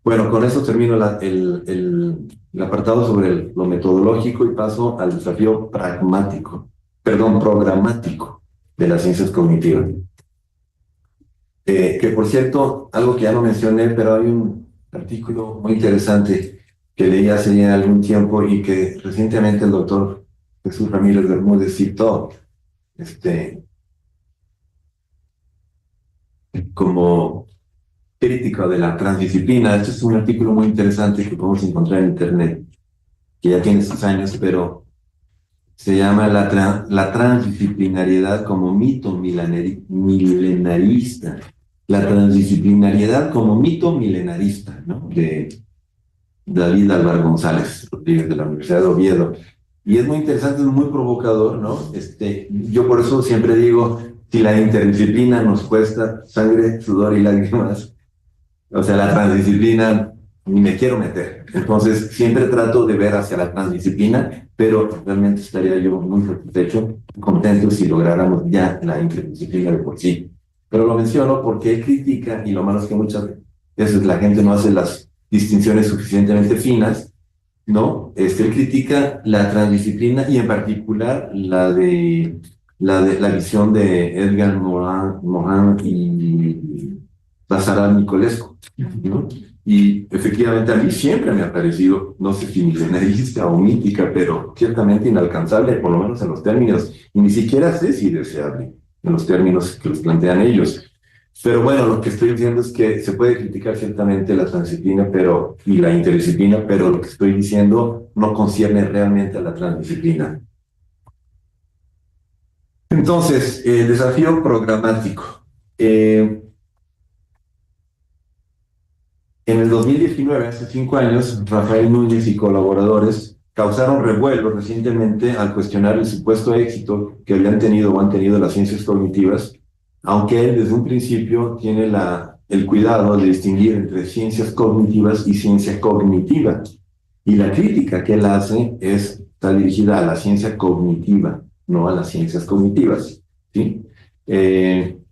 Bueno, con eso termino el apartado sobre lo metodológico y paso al desafío programático de las ciencias cognitivas. Que por cierto, algo que ya no mencioné, pero hay un artículo muy interesante que leí hace ya algún tiempo y que recientemente el doctor Jesús Ramírez Bermúdez citó como crítico de la transdisciplina. Este es un artículo muy interesante que podemos encontrar en internet, que ya tiene sus años, pero se llama la transdisciplinariedad como mito milenarista. La transdisciplinariedad como mito milenarista, ¿no? De David Álvaro González Rodríguez de la Universidad de Oviedo. Y es muy interesante, es muy provocador, ¿no? Yo por eso siempre digo, si la interdisciplina nos cuesta sangre, sudor y lágrimas, o sea, la transdisciplina ni me quiero meter. Entonces, siempre trato de ver hacia la transdisciplina, pero realmente estaría yo muy satisfecho, contento si lográramos ya la interdisciplina de por sí. Pero lo menciono porque él critica, y lo malo es que muchas veces la gente no hace las distinciones suficientemente finas, ¿no? Él critica la transdisciplina y en particular la visión de Edgar Morin y Lazarán Nicolescu, ¿no? Y efectivamente a mí siempre me ha parecido, no sé si milenarista o mítica, pero ciertamente inalcanzable, por lo menos en los términos, y ni siquiera sé si deseable en los términos que los plantean ellos. Pero bueno, lo que estoy diciendo es que se puede criticar ciertamente la transdisciplina y la interdisciplina, pero lo que estoy diciendo no concierne realmente a la transdisciplina. Entonces, el desafío programático. En el 2019, hace 5 años, Rafael Núñez y colaboradores causaron revuelo recientemente al cuestionar el supuesto éxito que habían tenido o han tenido las ciencias cognitivas, aunque él desde un principio tiene el cuidado de distinguir entre ciencias cognitivas y ciencia cognitiva. Y la crítica que él hace está dirigida a la ciencia cognitiva, no a las ciencias cognitivas, ¿sí?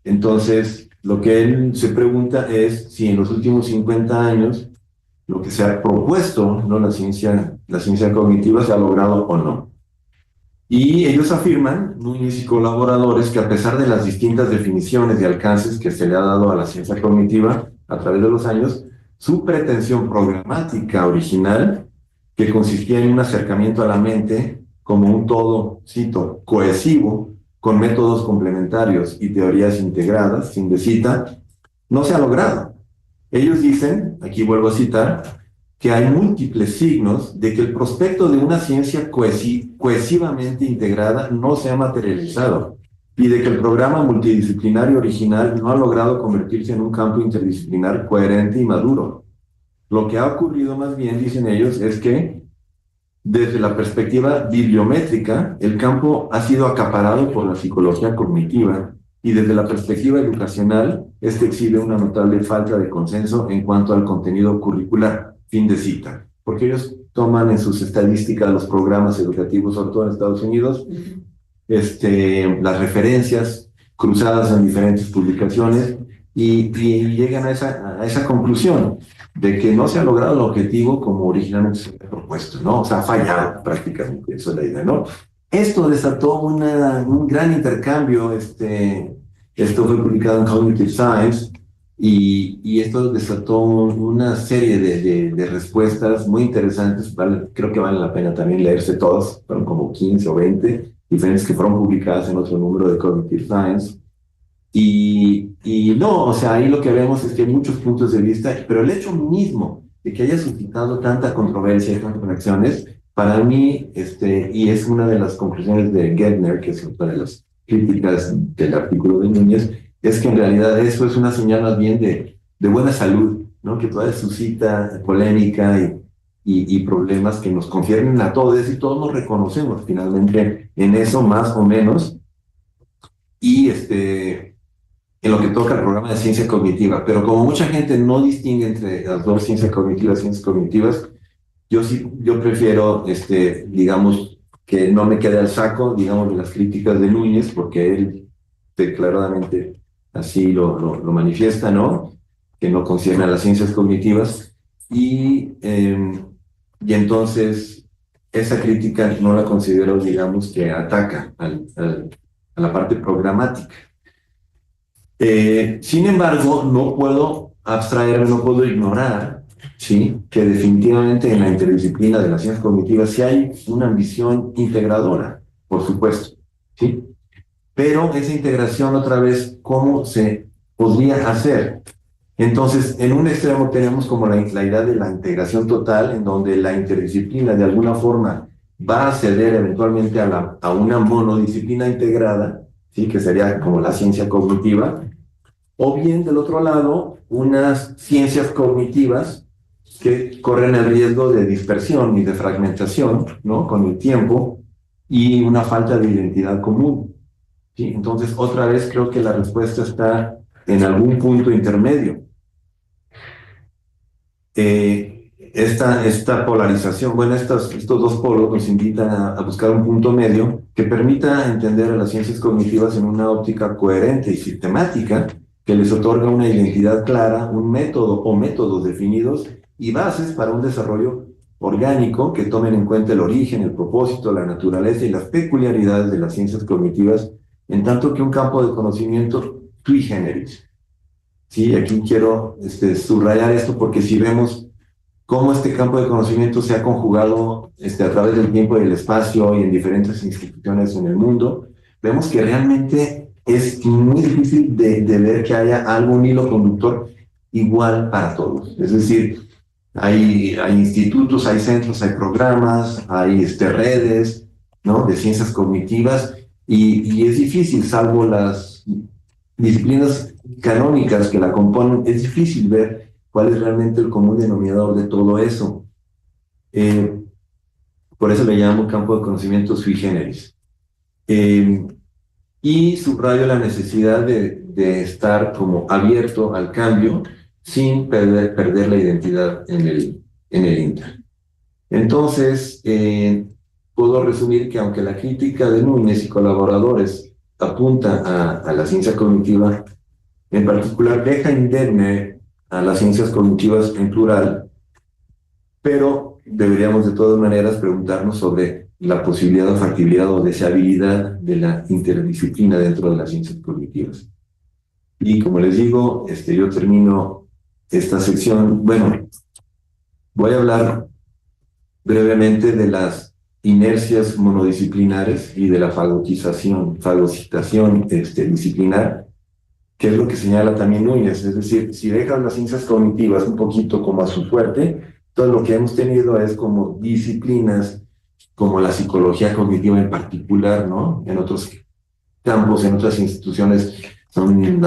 Entonces, lo que él se pregunta es si en los últimos 50 años lo que se ha propuesto, ¿no? La ciencia cognitiva se ha logrado o no. Y ellos afirman, Núñez y colaboradores, que a pesar de las distintas definiciones y alcances que se le ha dado a la ciencia cognitiva a través de los años, su pretensión programática original, que consistía en un acercamiento a la mente como un todo, cito, cohesivo, con métodos complementarios y teorías integradas, fin de cita, no se ha logrado. Ellos dicen, aquí vuelvo a citar, que hay múltiples signos de que el prospecto de una ciencia cohesivamente integrada no se ha materializado y de que el programa multidisciplinario original no ha logrado convertirse en un campo interdisciplinar coherente y maduro. Lo que ha ocurrido más bien, dicen ellos, es que desde la perspectiva bibliométrica, el campo ha sido acaparado por la psicología cognitiva y desde la perspectiva educacional, exhibe una notable falta de consenso en cuanto al contenido curricular. Fin de cita. Porque ellos toman en sus estadísticas los programas educativos, sobre todo en Estados Unidos, las referencias cruzadas en diferentes publicaciones y llegan a esa conclusión de que no se ha logrado el objetivo como originalmente se había propuesto, ¿no? O sea, ha fallado prácticamente, eso es la idea, ¿no? Esto desató un gran intercambio, esto fue publicado en Cognitive Science, y esto desató una serie de respuestas muy interesantes. Creo que vale la pena también leerse todas, fueron como 15 o 20 diferentes que fueron publicadas en otro número de Cognitive Science. Y no, o sea, ahí lo que vemos es que hay muchos puntos de vista, pero el hecho mismo de que haya suscitado tanta controversia y tantas reacciones, para mí, y es una de las conclusiones de Gettner, que es otra de las críticas del artículo de Núñez, es que en realidad eso es una señal más bien de buena salud, ¿no? Que todavía suscita polémica y problemas que nos confiernen a todos, y todos nos reconocemos finalmente en eso más o menos, y en lo que toca el programa de ciencia cognitiva. Pero como mucha gente no distingue entre las dos ciencias cognitivas, yo prefiero, digamos, que no me quede al saco, digamos, de las críticas de Núñez, porque él declaradamente así lo manifiesta, ¿no? Que no concierne a las ciencias cognitivas. Y entonces esa crítica no la considero, digamos, que ataca a la parte programática. Sin embargo, no puedo abstraerme, no puedo ignorar, ¿sí?, que definitivamente en la interdisciplina de las ciencias cognitivas sí hay una ambición integradora, por supuesto, ¿sí? Pero esa integración, otra vez, ¿cómo se podría hacer? Entonces, en un extremo tenemos como la idea de la integración total, en donde la interdisciplina de alguna forma va a ceder eventualmente a una monodisciplina integrada, ¿sí?, que sería como la ciencia cognitiva, o bien del otro lado, unas ciencias cognitivas que corren el riesgo de dispersión y de fragmentación, ¿no?, con el tiempo, y una falta de identidad común, ¿sí? Entonces, otra vez creo que la respuesta está en algún punto intermedio. Esta polarización, bueno, estos dos polos nos invitan a buscar un punto medio que permita entender a las ciencias cognitivas en una óptica coherente y sistemática, que les otorga una identidad clara, un método o métodos definidos y bases para un desarrollo orgánico que tomen en cuenta el origen, el propósito, la naturaleza y las peculiaridades de las ciencias cognitivas, en tanto que un campo de conocimiento sui generis. Sí, aquí quiero subrayar esto, porque si vemos cómo este campo de conocimiento se ha conjugado a través del tiempo y el espacio y en diferentes instituciones en el mundo, vemos que realmente es muy difícil de ver que haya algún hilo conductor igual para todos. Es decir, hay institutos, hay centros, hay programas, hay redes, ¿no?, de ciencias cognitivas, y es difícil, salvo las disciplinas canónicas que la componen, es difícil ver cuál es realmente el común denominador de todo eso. Por eso le llamo campo de conocimiento sui generis. Y subrayo la necesidad de estar como abierto al cambio sin perder la identidad en el inter. Entonces, puedo resumir que aunque la crítica de Núñez y colaboradores apunta a la ciencia cognitiva, en particular deja indemne a las ciencias cognitivas en plural, pero deberíamos de todas maneras preguntarnos sobre la posibilidad o factibilidad o deseabilidad de la interdisciplina dentro de las ciencias cognitivas. Y como les digo, yo termino esta sección. Bueno, voy a hablar brevemente de las inercias monodisciplinares y de la fagocitación disciplinar, que es lo que señala también Núñez. Es decir, si dejan las ciencias cognitivas un poquito como a su suerte, todo lo que hemos tenido es como disciplinas como la psicología cognitiva en particular, ¿no? En otros campos, en otras instituciones, son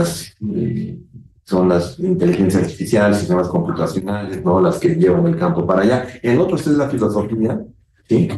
las inteligencias artificiales, sistemas computacionales, ¿no?, las que llevan el campo para allá. En otros es la filosofía, ¿sí?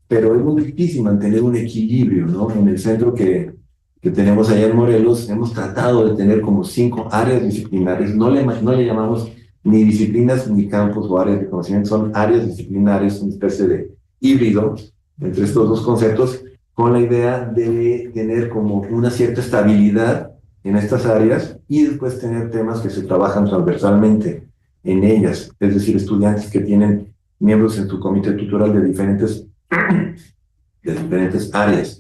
Pero es muy difícil mantener un equilibrio, ¿no? En el centro que tenemos allá en Morelos, hemos tratado de tener como 5 áreas disciplinares. No le llamamos ni disciplinas ni campos o áreas de conocimiento, son áreas disciplinares, una especie de híbrido entre estos dos conceptos, con la idea de tener como una cierta estabilidad en estas áreas y después tener temas que se trabajan transversalmente en ellas, es decir, estudiantes que tienen miembros en su comité tutoral de diferentes áreas.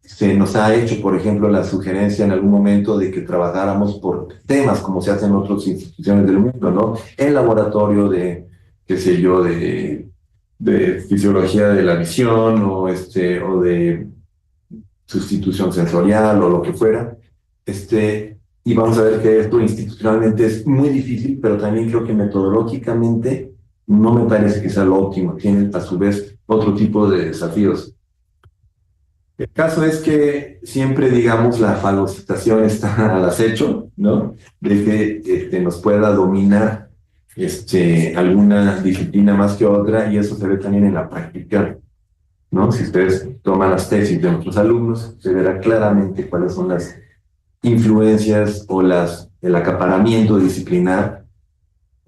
Se nos ha hecho, por ejemplo, la sugerencia en algún momento de que trabajáramos por temas, como se hace en otras instituciones del mundo, ¿no? El laboratorio de, qué sé yo, de fisiología de la visión, o de sustitución sensorial, o lo que fuera. Y vamos a ver que esto institucionalmente es muy difícil, pero también creo que metodológicamente no me parece que sea lo óptimo. Tienen, a su vez, otro tipo de desafíos. El caso es que siempre, digamos, la fagocitación está al acecho, ¿no?, de que nos pueda dominar alguna disciplina más que otra, y eso se ve también en la práctica, ¿no? Si ustedes toman las tesis de nuestros alumnos, se verá claramente cuáles son las influencias o el acaparamiento disciplinar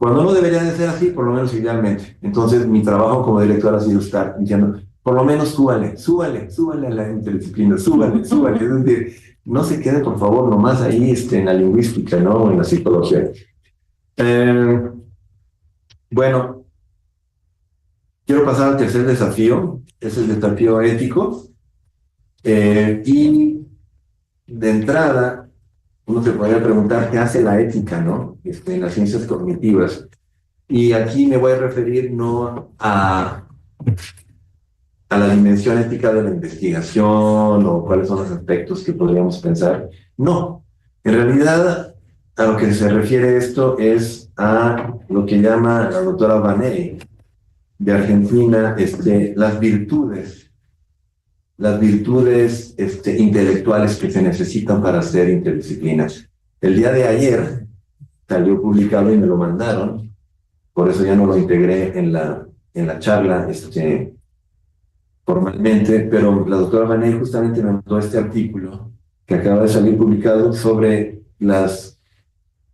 Cuando no debería de ser así, por lo menos idealmente. Entonces, mi trabajo como director ha sido estar diciendo, por lo menos súbale a la interdisciplina, súbale. Es decir, no se quede, por favor, nomás ahí en la lingüística, ¿no? O en la psicología. Bueno, quiero pasar al tercer desafío, es el desafío ético. Y de entrada, uno se podría preguntar qué hace la ética, ¿no? En las ciencias cognitivas. Y aquí me voy a referir no a la dimensión ética de la investigación o cuáles son los aspectos que podríamos pensar. No, en realidad a lo que se refiere esto es a lo que llama la doctora Vanelli de Argentina, las virtudes intelectuales que se necesitan para ser interdisciplinas. El día de ayer salió publicado y me lo mandaron, por eso ya no lo integré en la charla formalmente, pero la doctora Vanelli justamente me mandó este artículo que acaba de salir publicado sobre las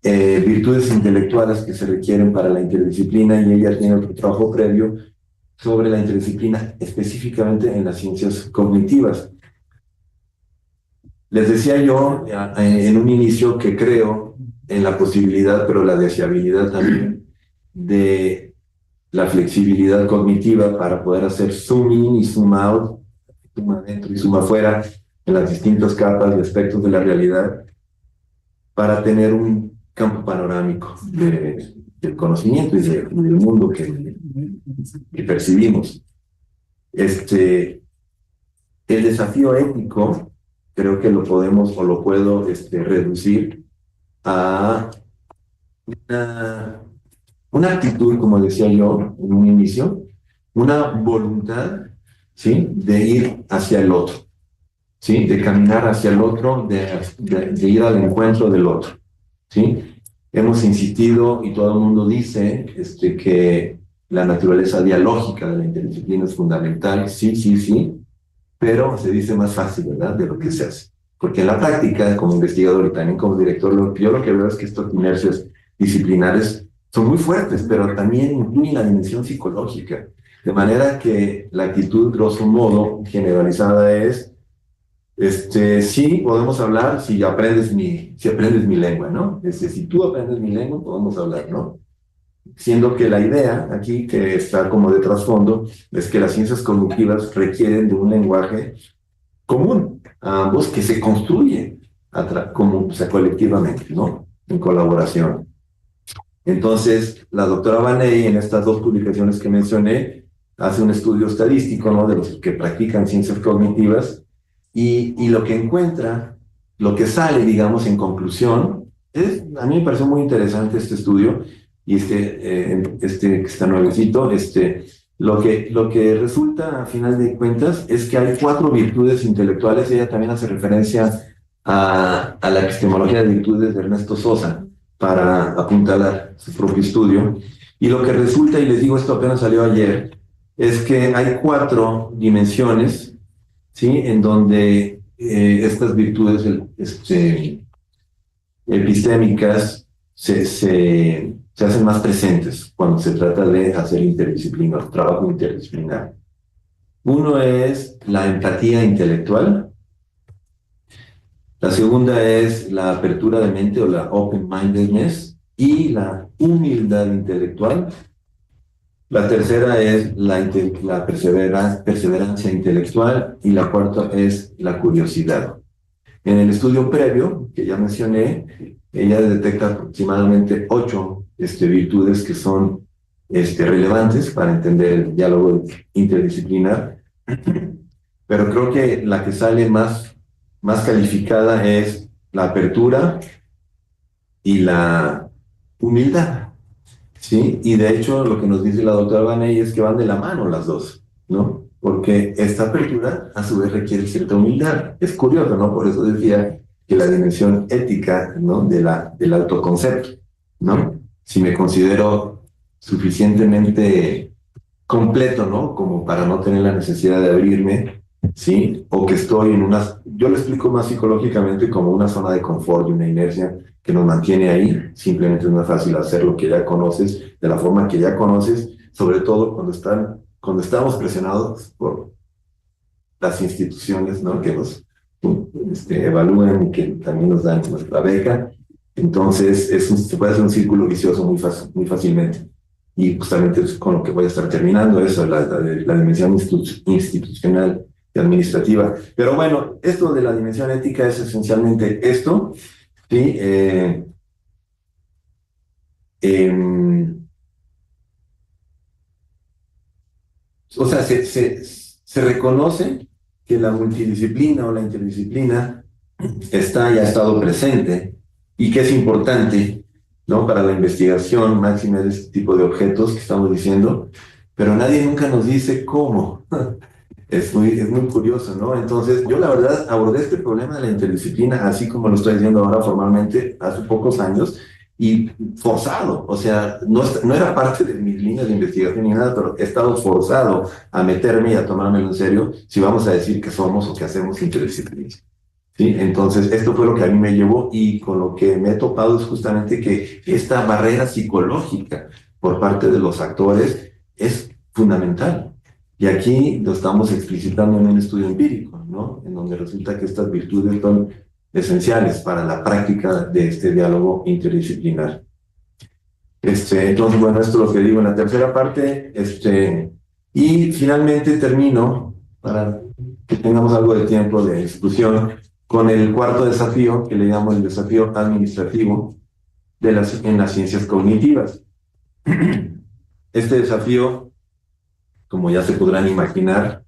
virtudes intelectuales que se requieren para la interdisciplina, y ella tiene otro trabajo previo sobre la interdisciplina específicamente en las ciencias cognitivas. Les decía yo en un inicio que creo en la posibilidad, pero la deseabilidad también, de la flexibilidad cognitiva para poder hacer zoom in y zoom out, zoom adentro y zoom afuera en las distintas capas y aspectos de la realidad, para tener un campo panorámico del conocimiento y del mundo que percibimos. El desafío ético creo que lo podemos o lo puedo reducir a una actitud, como decía yo en un inicio, una voluntad, ¿sí?, de ir hacia el otro, ¿sí?, de caminar hacia el otro, de ir al encuentro del otro, ¿sí? Hemos insistido y todo el mundo dice que la naturaleza dialógica de la interdisciplina es fundamental, sí, pero se dice más fácil, ¿verdad?, de lo que se hace. Porque en la práctica, como investigador y también como director, yo lo que veo es que estas inercias disciplinares son muy fuertes, pero también incluyen la dimensión psicológica. De manera que la actitud, grosso modo, generalizada es, sí, podemos hablar si aprendes mi lengua, ¿no? Si tú aprendes mi lengua, podemos hablar, ¿no? Siendo que la idea aquí, que está como de trasfondo, es que las ciencias cognitivas requieren de un lenguaje común a ambos, que se construye colectivamente, ¿no?, en colaboración. Entonces, la doctora Vanelli, en estas dos publicaciones que mencioné, hace un estudio estadístico, ¿no?, de los que practican ciencias cognitivas, y lo que encuentra, lo que sale, digamos, en conclusión, a mí me pareció muy interesante este estudio, y que está nuevecito, lo que resulta a final de cuentas es que hay 4 virtudes intelectuales. Ella también hace referencia a la epistemología de virtudes de Ernesto Sosa para apuntalar su propio estudio, y lo que resulta, y les digo, esto apenas salió ayer, es que hay 4 dimensiones, ¿sí?, en donde estas virtudes epistémicas se hacen más presentes cuando se trata de hacer trabajo interdisciplinar. Uno es la empatía intelectual. La segunda es la apertura de mente o la open-mindedness y la humildad intelectual. La tercera es la perseverancia intelectual, y la cuarta es la curiosidad. En el estudio previo que ya mencioné, ella detecta aproximadamente 8 virtudes que son relevantes para entender el diálogo interdisciplinar, pero creo que la que sale más calificada es la apertura y la humildad, ¿sí? Y de hecho lo que nos dice la doctora Vanelli es que van de la mano las dos, ¿no? Porque esta apertura a su vez requiere cierta humildad. Es curioso, ¿no? Por eso decía que la dimensión ética, ¿no?, del autoconcepto, ¿no? Si me considero suficientemente completo, ¿no?, como para no tener la necesidad de abrirme, ¿sí? O que estoy yo lo explico más psicológicamente como una zona de confort y una inercia que nos mantiene ahí. Simplemente es más fácil hacer lo que ya conoces, de la forma que ya conoces, sobre todo cuando estamos presionados por las instituciones, ¿no? Que nos evalúan y que también nos dan nuestra beca. Entonces, se puede hacer un círculo vicioso muy fácilmente. Y justamente es con lo que voy a estar terminando, eso, la dimensión institucional y administrativa. Pero bueno, esto de la dimensión ética es esencialmente esto, ¿sí? O sea, se reconoce que la multidisciplina o la interdisciplina ya ha estado presente y que es importante, ¿no? Para la investigación máxima de este tipo de objetos que estamos diciendo, pero nadie nunca nos dice cómo. Es muy curioso, ¿no? Entonces, yo la verdad abordé este problema de la interdisciplina, así como lo estoy diciendo ahora formalmente, hace pocos años, y forzado, o sea, no era parte de mis líneas de investigación ni nada, pero he estado forzado a meterme y a tomármelo en serio si vamos a decir que somos o que hacemos interdisciplinas. ¿Sí? Entonces, esto fue lo que a mí me llevó y con lo que me he topado es justamente que esta barrera psicológica por parte de los actores es fundamental. Y aquí lo estamos explicitando en un estudio empírico, ¿no? En donde resulta que estas virtudes son esenciales para la práctica de este diálogo interdisciplinar. Entonces, bueno, esto es lo que digo en la tercera parte. Y finalmente termino, para que tengamos algo de tiempo de discusión, con el cuarto desafío, que le llamo el desafío administrativo en las ciencias cognitivas. Este desafío, como ya se podrán imaginar,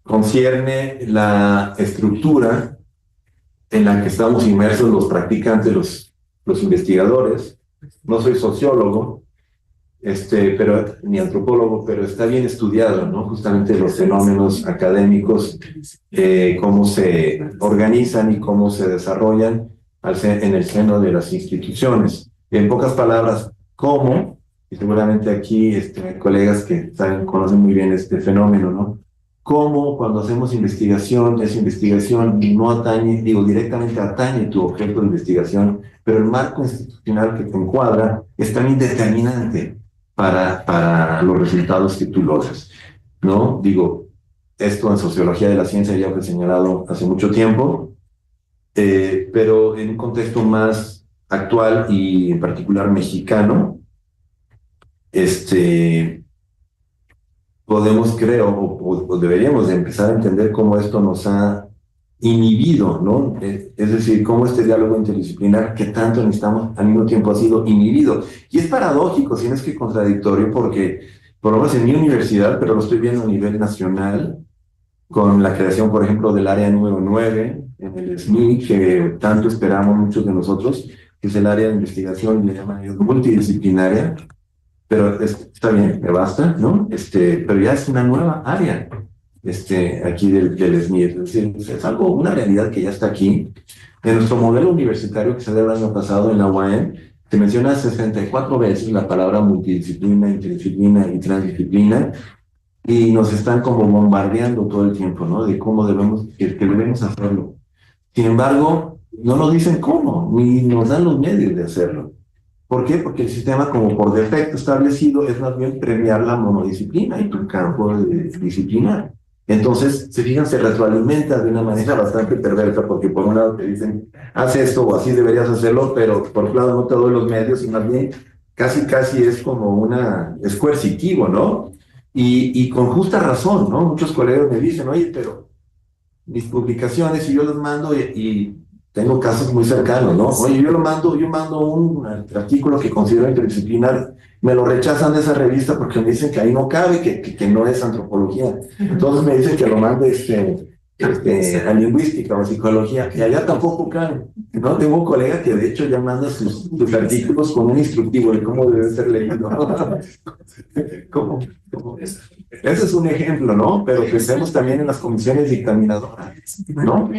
concierne la estructura en la que estamos inmersos los practicantes, los investigadores. No soy sociólogo, pero, ni antropólogo, pero está bien estudiado, ¿no? Justamente los fenómenos académicos, cómo se organizan y cómo se desarrollan en el seno de las instituciones. En pocas palabras, cómo, y seguramente aquí colegas que conocen muy bien este fenómeno, ¿no? Cómo cuando hacemos investigación, esa investigación no atañe, directamente atañe tu objeto de investigación, pero el marco institucional que te encuadra es también determinante para los resultados que tú logras, ¿no? Esto en sociología de la ciencia ya fue señalado hace mucho tiempo, pero en un contexto más actual y en particular mexicano, podemos, creo, o deberíamos de empezar a entender cómo esto nos ha inhibido, ¿no? Es decir, cómo este diálogo interdisciplinar que tanto necesitamos al mismo tiempo ha sido inhibido. Y es paradójico, si no es que contradictorio, porque por lo menos en mi universidad, pero lo estoy viendo a nivel nacional, con la creación, por ejemplo, del área número 9, en el SNI, que tanto esperamos muchos de nosotros, que es el área de investigación, le llaman ellos multidisciplinaria, pero está bien, me basta, ¿no? Pero ya es una nueva área, aquí del SNI, es decir, es una realidad que ya está aquí. En nuestro modelo universitario que se dio el año pasado en la UAM, se menciona 64 veces la palabra multidisciplina, interdisciplina y transdisciplina, y nos están como bombardeando todo el tiempo, ¿no? De cómo que debemos hacerlo. Sin embargo, no nos dicen cómo, ni nos dan los medios de hacerlo. ¿Por qué? Porque el sistema, como por defecto establecido, es más bien premiar la monodisciplina y tu campo disciplinar. Entonces, se retroalimenta de una manera bastante perversa, porque por un lado te dicen, haz esto o así deberías hacerlo, pero por otro lado no te doy los medios y más bien casi es como es coercitivo, ¿no? Y con justa razón, ¿no? Muchos colegas me dicen, oye, pero mis publicaciones, y yo los mando y tengo casos muy cercanos, ¿no? Oye, yo mando un artículo que considero interdisciplinar, me lo rechazan de esa revista porque me dicen que ahí no cabe, que no es antropología. Entonces me dicen que lo mande a lingüística o psicología, y allá tampoco cabe, ¿no? Tengo un colega que de hecho ya manda sus artículos con un instructivo de cómo debe ser leído. ¿Cómo? Ese es un ejemplo, ¿no? Pero pensemos también en las comisiones dictaminadoras, ¿no?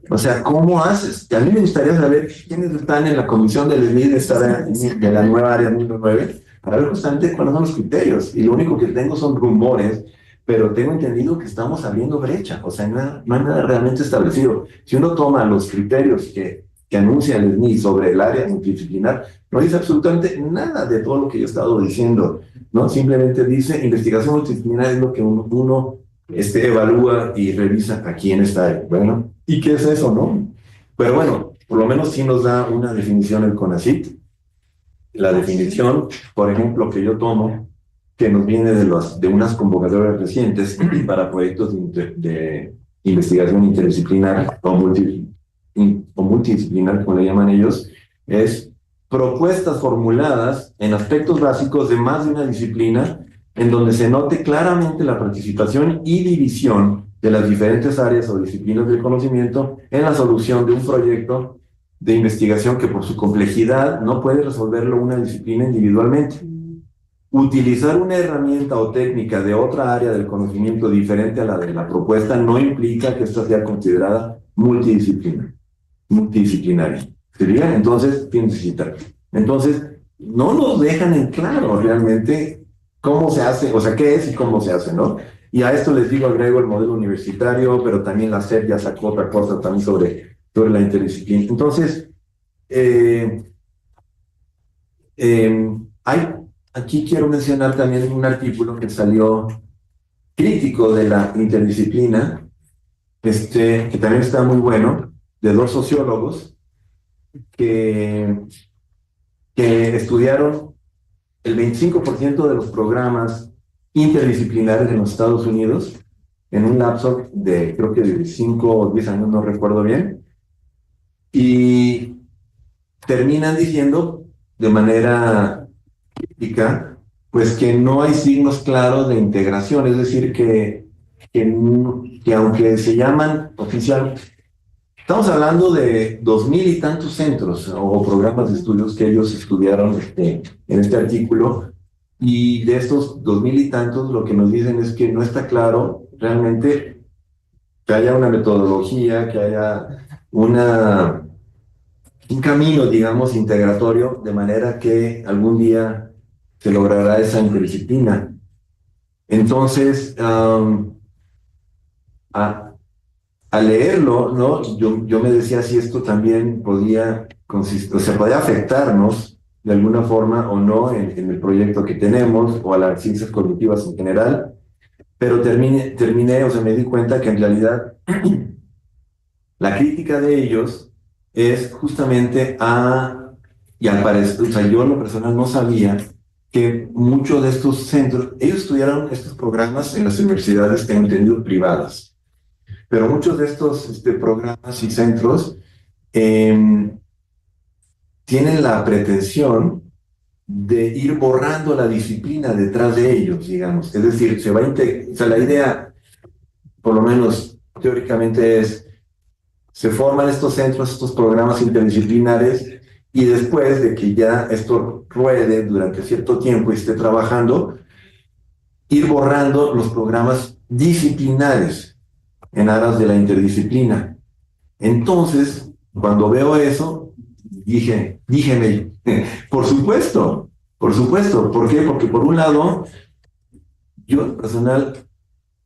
O sea, ¿cómo haces? Y a mí me gustaría saber quiénes están en la comisión del SNI de la nueva área número 9, para ver justamente cuáles son los criterios. Y lo único que tengo son rumores, pero tengo entendido que estamos abriendo brecha. O sea, no hay nada realmente establecido. Si uno toma los criterios que que anuncia el SNI sobre el área multidisciplinar no dice absolutamente nada de todo lo que yo he estado diciendo, ¿no? Simplemente dice investigación multidisciplinar es lo que uno evalúa y revisa aquí en esta área. Bueno, ¿y qué es eso, no? Pero bueno, por lo menos sí nos da una definición el CONACYT. La definición, por ejemplo, que yo tomo, que nos viene de unas convocatorias recientes para proyectos de investigación interdisciplinar o multidisciplinar, como le llaman ellos, es propuestas formuladas en aspectos básicos de más de una disciplina, en donde se note claramente la participación y división de las diferentes áreas o disciplinas del conocimiento en la solución de un proyecto de investigación que por su complejidad no puede resolverlo una disciplina individualmente. Utilizar una herramienta o técnica de otra área del conocimiento diferente a la de la propuesta no implica que esta sea considerada multidisciplinaria. ¿Sería? Entonces, tiene que citar. Entonces, no nos dejan en claro realmente cómo se hace, o sea, qué es y cómo se hace, ¿no? Y a esto les digo, agrego el modelo universitario, pero también la SEP ya sacó otra cosa también sobre la interdisciplina. Entonces, aquí quiero mencionar también un artículo que salió crítico de la interdisciplina, que también está muy bueno, de dos sociólogos que estudiaron el 25% de los programas interdisciplinares en los Estados Unidos en un lapso de, creo que de 5 o 10 años, no recuerdo bien, y terminan diciendo de manera crítica, pues que no hay signos claros de integración, es decir, que aunque se llaman oficial, estamos hablando de 2000 y tantos centros o programas de estudios que ellos estudiaron en este artículo, y de estos 2000 y tantos lo que nos dicen es que no está claro realmente que haya una metodología, que haya un camino, digamos, integratorio, de manera que algún día se logrará esa interdisciplina. Entonces, a leerlo, ¿no? Yo me decía si esto también podía consistir, o sea, podía afectarnos de alguna forma o no en el proyecto que tenemos o a las ciencias cognitivas en general, pero terminé, o sea, me di cuenta que en realidad la crítica de ellos es justamente y al parecer, o sea, yo en lo personal no sabía que muchos de estos centros, ellos estudiaron estos programas en las universidades, tengo entendido, privadas, pero muchos de estos programas y centros tienen la pretensión de ir borrando la disciplina detrás de ellos, digamos. Es decir, o sea, la idea, por lo menos teóricamente, es se forman estos centros, estos programas interdisciplinares, y después de que ya esto ruede durante cierto tiempo y esté trabajando, ir borrando los programas disciplinares en aras de la interdisciplina. Entonces, cuando veo eso, díjeme, por supuesto. ¿Por qué? Porque por un lado, yo personal,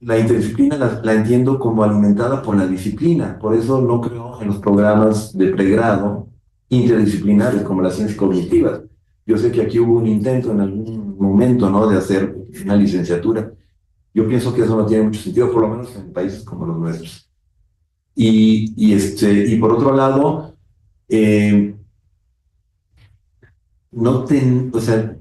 la interdisciplina la entiendo como alimentada por la disciplina. Por eso no creo en los programas de pregrado interdisciplinares como las ciencias cognitivas. Yo sé que aquí hubo un intento en algún momento, ¿no?, de hacer una licenciatura. Yo pienso que eso no tiene mucho sentido, por lo menos en países como los nuestros. Y por otro lado, o sea,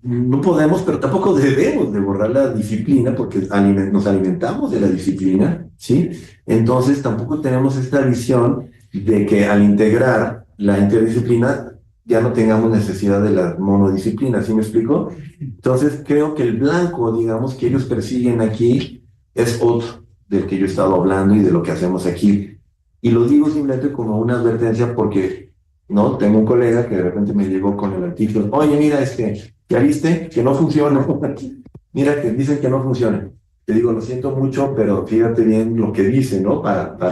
no podemos, pero tampoco debemos de borrar la disciplina, porque nos alimentamos de la disciplina, ¿sí? Entonces tampoco tenemos esta visión de que al integrar la interdisciplina ya no tengamos necesidad de la monodisciplina, ¿sí me explico? Entonces creo que el blanco, digamos, que ellos persiguen aquí es otro del que yo he estado hablando y de lo que hacemos aquí. Y lo digo simplemente como una advertencia porque, ¿no?, tengo un colega que de repente me llegó con el artículo, oye, mira, ¿ya viste que no funciona? Mira, que dicen que no funciona. Te digo, lo siento mucho, pero fíjate bien lo que dice, ¿no? Para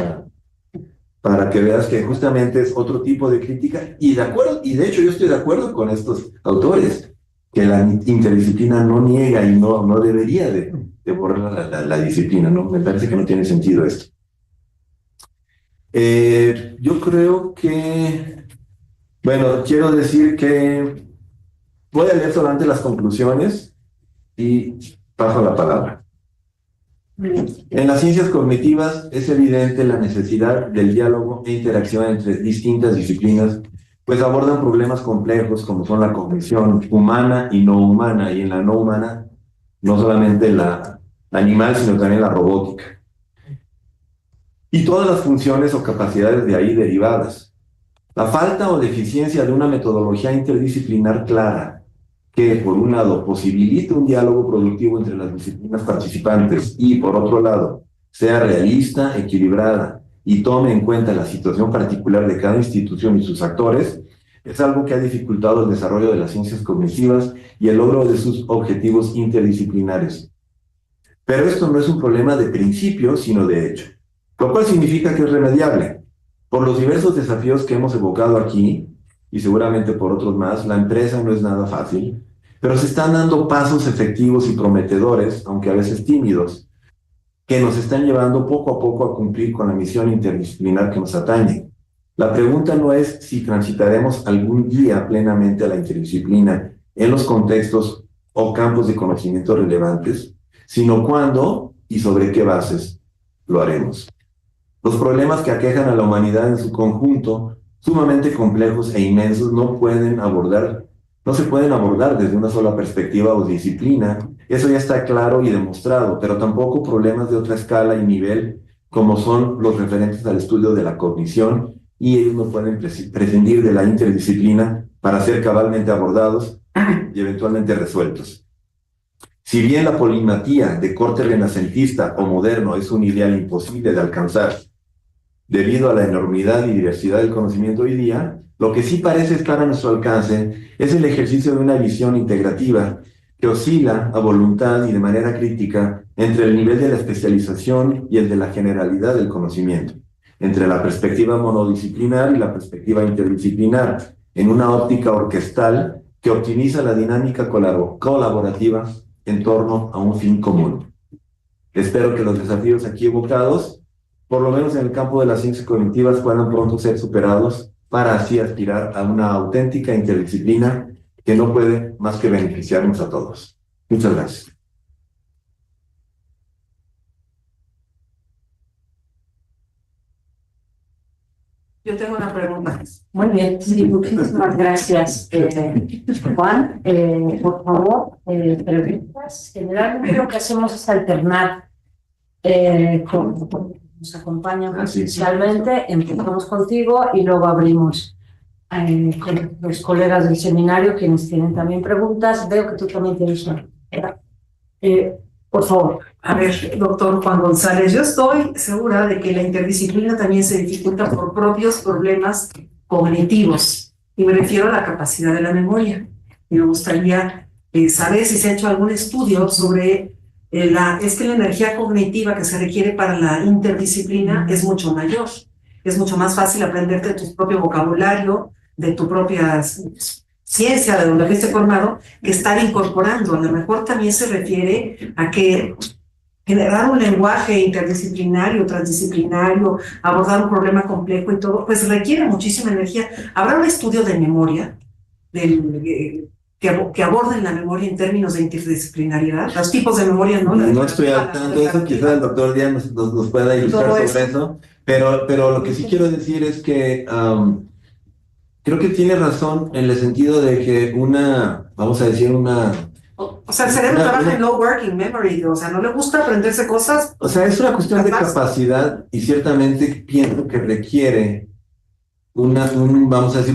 que veas que justamente es otro tipo de crítica, y de hecho yo estoy de acuerdo con estos autores, que la interdisciplina no niega y no debería de borrar la disciplina, ¿no? Me parece que no tiene sentido esto. Yo creo que, bueno, quiero decir que voy a leer solamente las conclusiones y paso la palabra. En las ciencias cognitivas es evidente la necesidad del diálogo e interacción entre distintas disciplinas, pues abordan problemas complejos como son la cognición humana y no humana, y en la no humana no solamente la animal, sino también la robótica. Y todas las funciones o capacidades de ahí derivadas. La falta o deficiencia de una metodología interdisciplinar clara, que por un lado posibilite un diálogo productivo entre las disciplinas participantes y por otro lado sea realista, equilibrada y tome en cuenta la situación particular de cada institución y sus actores, es algo que ha dificultado el desarrollo de las ciencias cognitivas y el logro de sus objetivos interdisciplinares. Pero esto no es un problema de principio, sino de hecho, lo cual significa que es remediable. Por los diversos desafíos que hemos evocado aquí, y seguramente por otros más, la empresa no es nada fácil, pero se están dando pasos efectivos y prometedores, aunque a veces tímidos, que nos están llevando poco a poco a cumplir con la misión interdisciplinar que nos atañe. La pregunta no es si transitaremos algún día plenamente a la interdisciplina en los contextos o campos de conocimiento relevantes, sino cuándo y sobre qué bases lo haremos. Los problemas que aquejan a la humanidad en su conjunto, sumamente complejos e inmensos, no se pueden abordar desde una sola perspectiva o disciplina. Eso ya está claro y demostrado, pero tampoco problemas de otra escala y nivel, como son los referentes al estudio de la cognición, y ellos no pueden prescindir de la interdisciplina para ser cabalmente abordados y eventualmente resueltos. Si bien la polimatía de corte renacentista o moderno es un ideal imposible de alcanzar, debido a la enormidad y diversidad del conocimiento hoy día, lo que sí parece estar a nuestro alcance es el ejercicio de una visión integrativa que oscila a voluntad y de manera crítica entre el nivel de la especialización y el de la generalidad del conocimiento, entre la perspectiva monodisciplinar y la perspectiva interdisciplinar, en una óptica orquestal que optimiza la dinámica colaborativa en torno a un fin común. Espero que los desafíos aquí evocados, por lo menos en el campo de las ciencias cognitivas, puedan pronto ser superados para así aspirar a una auténtica interdisciplina que no puede más que beneficiarnos a todos. Muchas gracias. Yo tengo una pregunta. Muy bien, sí, muchísimas gracias, Juan. Por favor, preguntas. Generalmente lo que hacemos es alternar nos acompañan presencialmente, empezamos contigo y luego abrimos con los colegas del seminario, quienes tienen también preguntas. Veo que tú también tienes una pregunta. Por favor. A ver, doctor Juan González, yo estoy segura de que la interdisciplina también se dificulta por propios problemas cognitivos, y me refiero a la capacidad de la memoria. Y me gustaría saber si se ha hecho algún estudio sobre es que la energía cognitiva que se requiere para la interdisciplina es mucho mayor. Es mucho más fácil aprenderte tu propio vocabulario, de tu propia ciencia, de donde fuiste formado, que estar incorporando. A lo mejor también se refiere a que generar un lenguaje interdisciplinario, transdisciplinario, abordar un problema complejo y todo, pues requiere muchísima energía. ¿Habrá un estudio de memoria que aborden la memoria en términos de interdisciplinariedad? Los tipos de memoria, ¿no? No estoy al tanto de eso, quizás el doctor Díaz nos pueda ilustrar sobre eso, pero lo que sí quiero decir es que creo que tiene razón en el sentido de que o sea, el cerebro trabaja en low working memory, o sea, no le gusta aprenderse cosas. O sea, es una cuestión de capacidad y ciertamente pienso que requiere un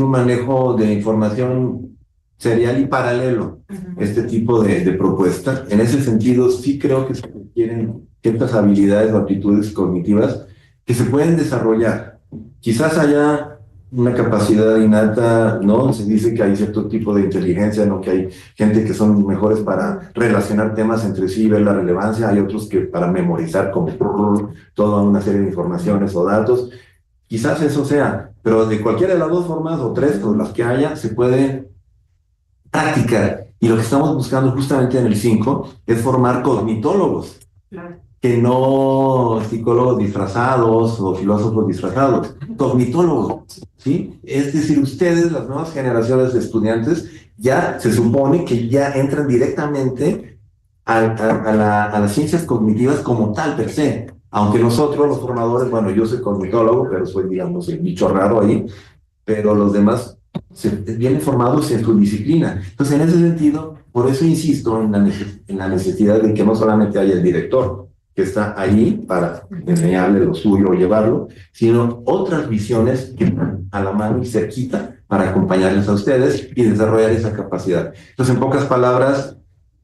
manejo de información serial y paralelo, este tipo de propuesta. En ese sentido, sí creo que se requieren ciertas habilidades o aptitudes cognitivas que se pueden desarrollar. Quizás haya una capacidad innata, ¿no? Se dice que hay cierto tipo de inteligencia, ¿no? Que hay gente que son mejores para relacionar temas entre sí y ver la relevancia, hay otros que para memorizar como toda una serie de informaciones o datos. Quizás eso sea, pero de cualquiera de las dos formas o tres o las que haya, se puede practicar. Y lo que estamos buscando justamente en el 5 es formar cognitólogos. Claro. que no psicólogos disfrazados o filósofos disfrazados, cognitólogos, ¿sí? Es decir, ustedes, las nuevas generaciones de estudiantes, ya se supone que ya entran directamente a las ciencias cognitivas como tal, per se. Aunque nosotros, los formadores, bueno, yo soy cognitólogo, pero soy, digamos, el bicho raro ahí, pero los demás vienen formados en su disciplina. Entonces, en ese sentido, por eso insisto en la necesidad de que no solamente haya el director, que está ahí para enseñarle lo suyo o llevarlo, sino otras visiones que están a la mano y cerquita para acompañarles a ustedes y desarrollar esa capacidad. Entonces, en pocas palabras,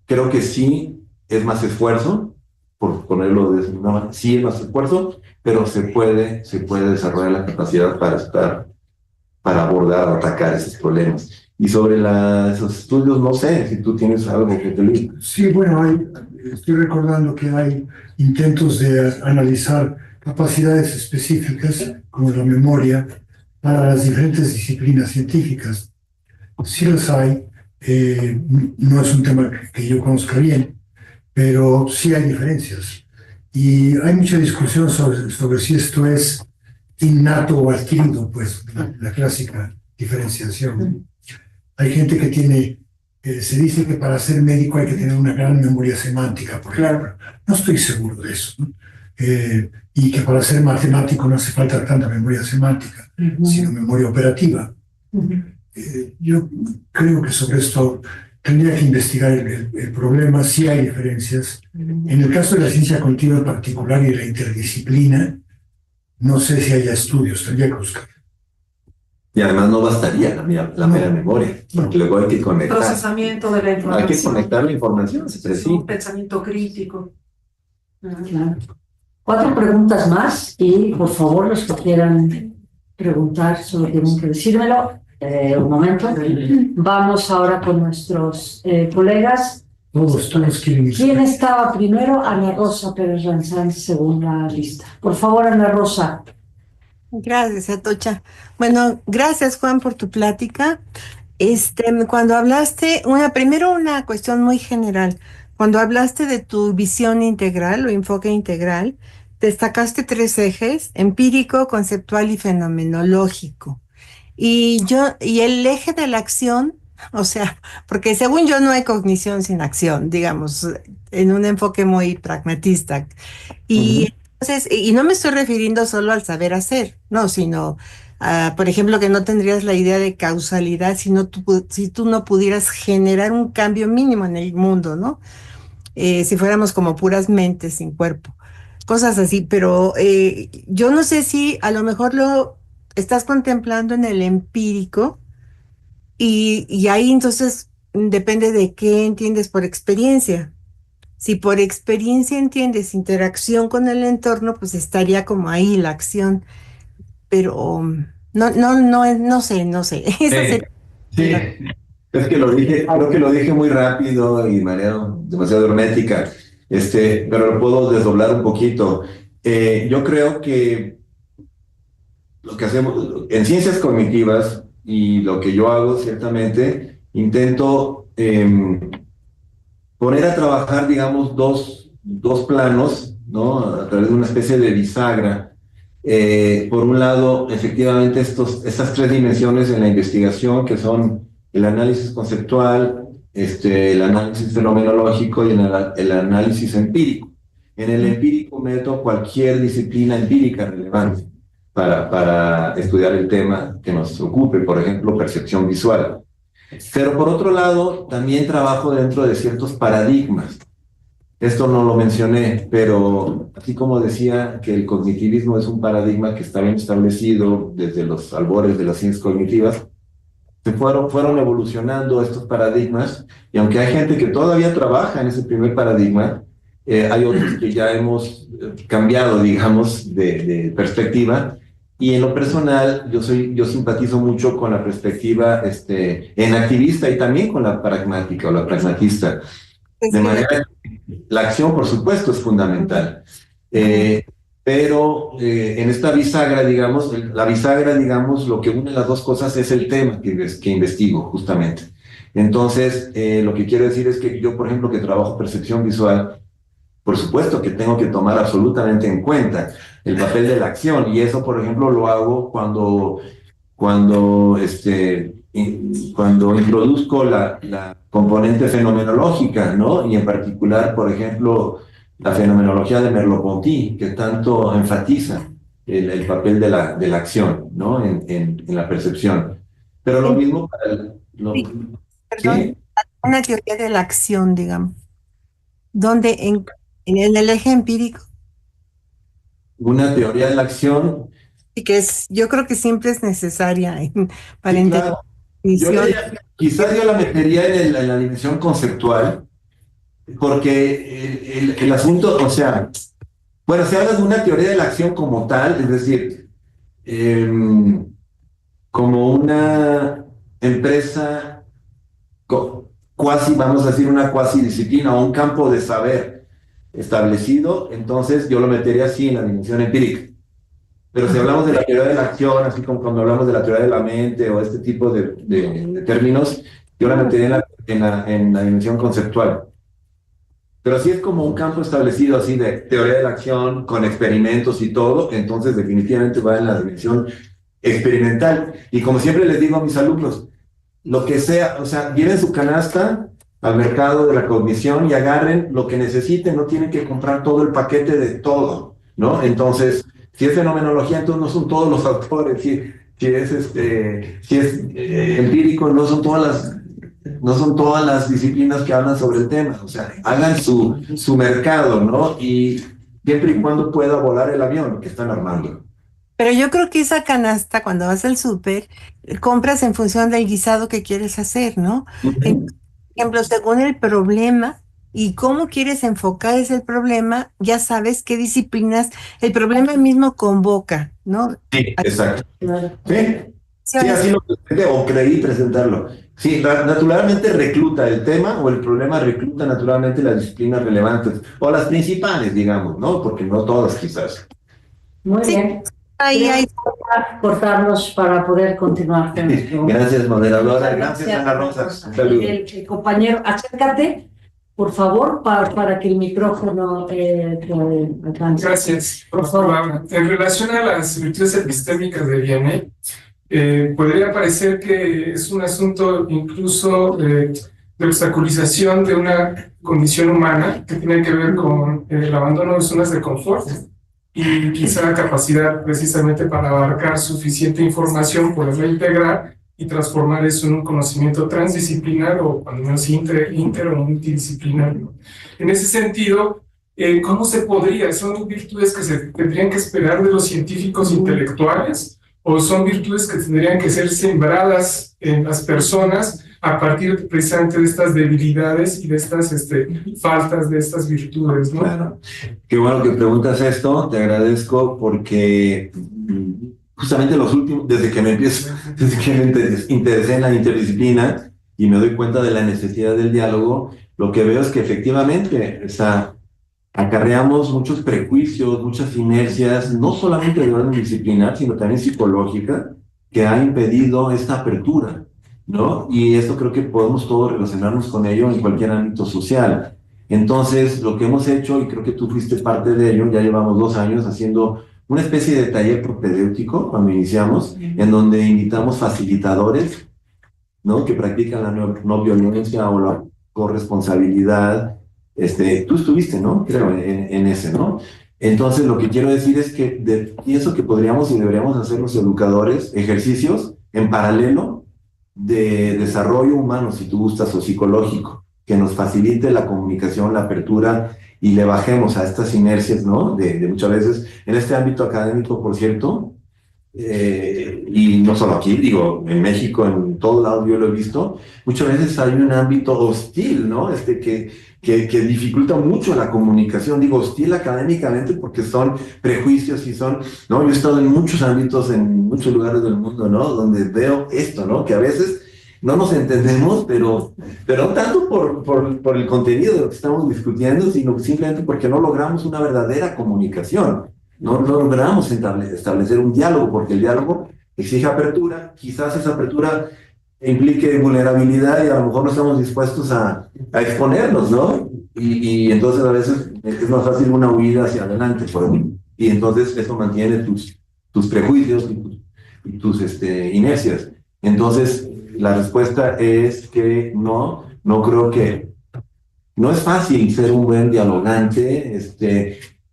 creo que sí es más esfuerzo, por ponerlo de esa manera, sí es más esfuerzo, pero se puede desarrollar la capacidad para abordar o atacar esos problemas. Y sobre esos estudios, no sé si tú tienes algo que te diga. Sí, bueno, estoy recordando que hay intentos de analizar capacidades específicas, como la memoria, para las diferentes disciplinas científicas. Sí las hay, no es un tema que yo conozca bien, pero sí hay diferencias. Y hay mucha discusión sobre si esto es innato o adquirido, pues, la clásica diferenciación. Hay gente que tiene, se dice que para ser médico hay que tener una gran memoria semántica, por ejemplo. No estoy seguro de eso, ¿no? Y que para ser matemático no hace falta tanta memoria semántica, sino memoria operativa. Yo creo que sobre esto tendría que investigar el problema, si hay diferencias. En el caso de la ciencia cognitiva en particular y de la interdisciplina, no sé si haya estudios, tendría que buscar. Y además no bastaría la mera memoria, porque luego hay que conectar. Procesamiento de la información. Hay que conectar la información, Un pensamiento crítico. Claro. 4 preguntas más y por favor los que quieran preguntar solo tienen que decírmelo. Un momento. Vamos ahora con nuestros colegas. Todos quieren ir. ¿Quién estaba primero? Ana Rosa Pérez Ranzán, según la lista. Por favor, Ana Rosa. Gracias, Atocha. Bueno, gracias, Juan, por tu plática. Cuando hablaste, primero una cuestión muy general. Cuando hablaste de tu visión integral o enfoque integral, destacaste 3 ejes: empírico, conceptual y fenomenológico. Y el eje de la acción, o sea, porque según yo no hay cognición sin acción, digamos, en un enfoque muy pragmatista. Y entonces, y no me estoy refiriendo solo al saber hacer, no, sino, por ejemplo, que no tendrías la idea de causalidad si tú no pudieras generar un cambio mínimo en el mundo, ¿no? Si fuéramos como puras mentes sin cuerpo, cosas así, pero yo no sé si a lo mejor lo estás contemplando en el empírico y ahí entonces depende de qué entiendes por experiencia. Si por experiencia entiendes interacción con el entorno, pues estaría como ahí la acción, pero no sé. Sí. Es que creo que lo dije muy rápido y manera demasiado hermética, pero lo puedo desdoblar un poquito. Yo creo que lo que hacemos en ciencias cognitivas y lo que yo hago, ciertamente, intento poner a trabajar, digamos, dos planos, ¿no? A través de una especie de bisagra. Por un lado, efectivamente, estas 3 dimensiones en la investigación, que son el análisis conceptual, el análisis fenomenológico y el análisis empírico. En el empírico meto cualquier disciplina empírica relevante para estudiar el tema que nos ocupe, por ejemplo, percepción visual. Pero por otro lado, también trabajo dentro de ciertos paradigmas. Esto no lo mencioné, pero así como decía que el cognitivismo es un paradigma que está bien establecido desde los albores de las ciencias cognitivas, fueron evolucionando estos paradigmas, y aunque hay gente que todavía trabaja en ese primer paradigma, hay otros que ya hemos cambiado, digamos, de perspectiva. Y en lo personal, yo simpatizo mucho con la perspectiva enactivista y también con la pragmática o la pragmatista. De manera que la acción, por supuesto, es fundamental. Pero en esta bisagra, digamos, lo que une las dos cosas es el tema que investigo, justamente. Entonces, lo que quiero decir es que yo, por ejemplo, que trabajo percepción visual, por supuesto que tengo que tomar absolutamente en cuenta el papel de la acción, y eso, por ejemplo, lo hago cuando introduzco la componente fenomenológica, ¿no? Y en particular, por ejemplo, la fenomenología de Merleau-Ponty, que tanto enfatiza el papel de la acción, ¿no? En la percepción. Pero lo mismo para Sí, perdón, ¿sí? una teoría de la acción, digamos, donde en el eje empírico, Una teoría de la acción. y que yo creo que siempre es necesaria para Sí, entender claro. la definición. Quizás yo la metería en la dimensión conceptual, porque el asunto, o sea, bueno, se habla de una teoría de la acción como tal, es decir, como una empresa cuasi, vamos a decir, una cuasi disciplina o un campo de saber establecido, entonces yo lo metería así en la dimensión empírica. Pero si hablamos de la teoría de la acción, así como cuando hablamos de la teoría de la mente o este tipo de términos, yo la metería en la dimensión conceptual. Pero si es como un campo establecido así de teoría de la acción, con experimentos y todo, entonces definitivamente va en la dimensión experimental. Y como siempre les digo a mis alumnos, lo que sea, o sea, lleven su canasta al mercado de la cognición y agarren lo que necesiten, no tienen que comprar todo el paquete de todo, ¿no? Entonces, si es fenomenología, entonces no son todos los autores, si es empírico, no son todas las disciplinas que hablan sobre el tema, o sea, hagan su mercado, ¿no? Y siempre y cuando pueda volar el avión que están armando. Pero yo creo que esa canasta, cuando vas al súper, compras en función del guisado que quieres hacer, ¿no? Por ejemplo, según el problema y cómo quieres enfocar ese problema, ya sabes qué disciplinas el problema mismo convoca, ¿no? Sí, exacto. Claro. Sí, así lo presenté o creí presentarlo. Sí, naturalmente recluta el tema o el problema recluta naturalmente las disciplinas relevantes o las principales, digamos, ¿no? Porque no todas quizás. Muy Sí. bien. Ahí hay Cortarnos para poder continuar con nuestro... Gracias, moderadora. Muchas Gracias, Ana Rosa. Un saludo. El compañero, acércate, por favor, para que el micrófono alcance. Gracias por Por la favor. palabra. En relación a las virtudes epistémicas de Vianney, podría parecer que es un asunto incluso de obstaculización de una condición humana que tiene que ver con el abandono de zonas de confort y quizá la capacidad precisamente para abarcar suficiente información, poderla integrar y transformar eso en un conocimiento transdisciplinar o cuando menos inter o multidisciplinar. En ese sentido, ¿cómo se podría? ¿Son virtudes que se tendrían que esperar de los científicos intelectuales o son virtudes que tendrían que ser sembradas en las personas a partir precisamente de estas debilidades y de estas faltas de estas virtudes, ¿no? Claro. Qué bueno que preguntas esto, te agradezco porque justamente los últimos, desde que me interesé en la interdisciplina y me doy cuenta de la necesidad del diálogo, lo que veo es que efectivamente, o sea, acarreamos muchos prejuicios, muchas inercias, no solamente de orden disciplinar, sino también psicológica, que ha impedido esta apertura, ¿no? Y esto creo que podemos todos relacionarnos con ello en cualquier ámbito social. Entonces, lo que hemos hecho, y creo que tú fuiste parte de ello, ya llevamos 2 años haciendo una especie de taller propedéutico cuando iniciamos, en donde invitamos facilitadores, ¿no? Que practican la no violencia o la corresponsabilidad. Tú estuviste, ¿no? Creo, en ese, ¿no? Entonces, lo que quiero decir es que pienso que podríamos y deberíamos hacer los educadores ejercicios en paralelo de desarrollo humano, si tú gustas, o psicológico, que nos facilite la comunicación, la apertura y le bajemos a estas inercias, ¿no? De muchas veces, en este ámbito académico, por cierto, y no solo aquí, digo, en México, en todos lados yo lo he visto, muchas veces hay un ámbito hostil, ¿no? Que dificulta mucho la comunicación, digo, hostil académicamente porque son prejuicios y son, ¿no? Yo he estado en muchos ámbitos, en muchos lugares del mundo, ¿no? Donde veo esto, ¿no? Que a veces no nos entendemos, pero no tanto por el contenido de lo que estamos discutiendo, sino simplemente porque no logramos una verdadera comunicación. No logramos establecer un diálogo, porque el diálogo exige apertura. Quizás esa apertura implique vulnerabilidad y a lo mejor no estamos dispuestos a exponernos, ¿no? Y entonces a veces es más fácil una huida hacia adelante, y entonces eso mantiene tus prejuicios y tus inercias. Entonces, la respuesta es que no creo que... No es fácil ser un buen dialogante.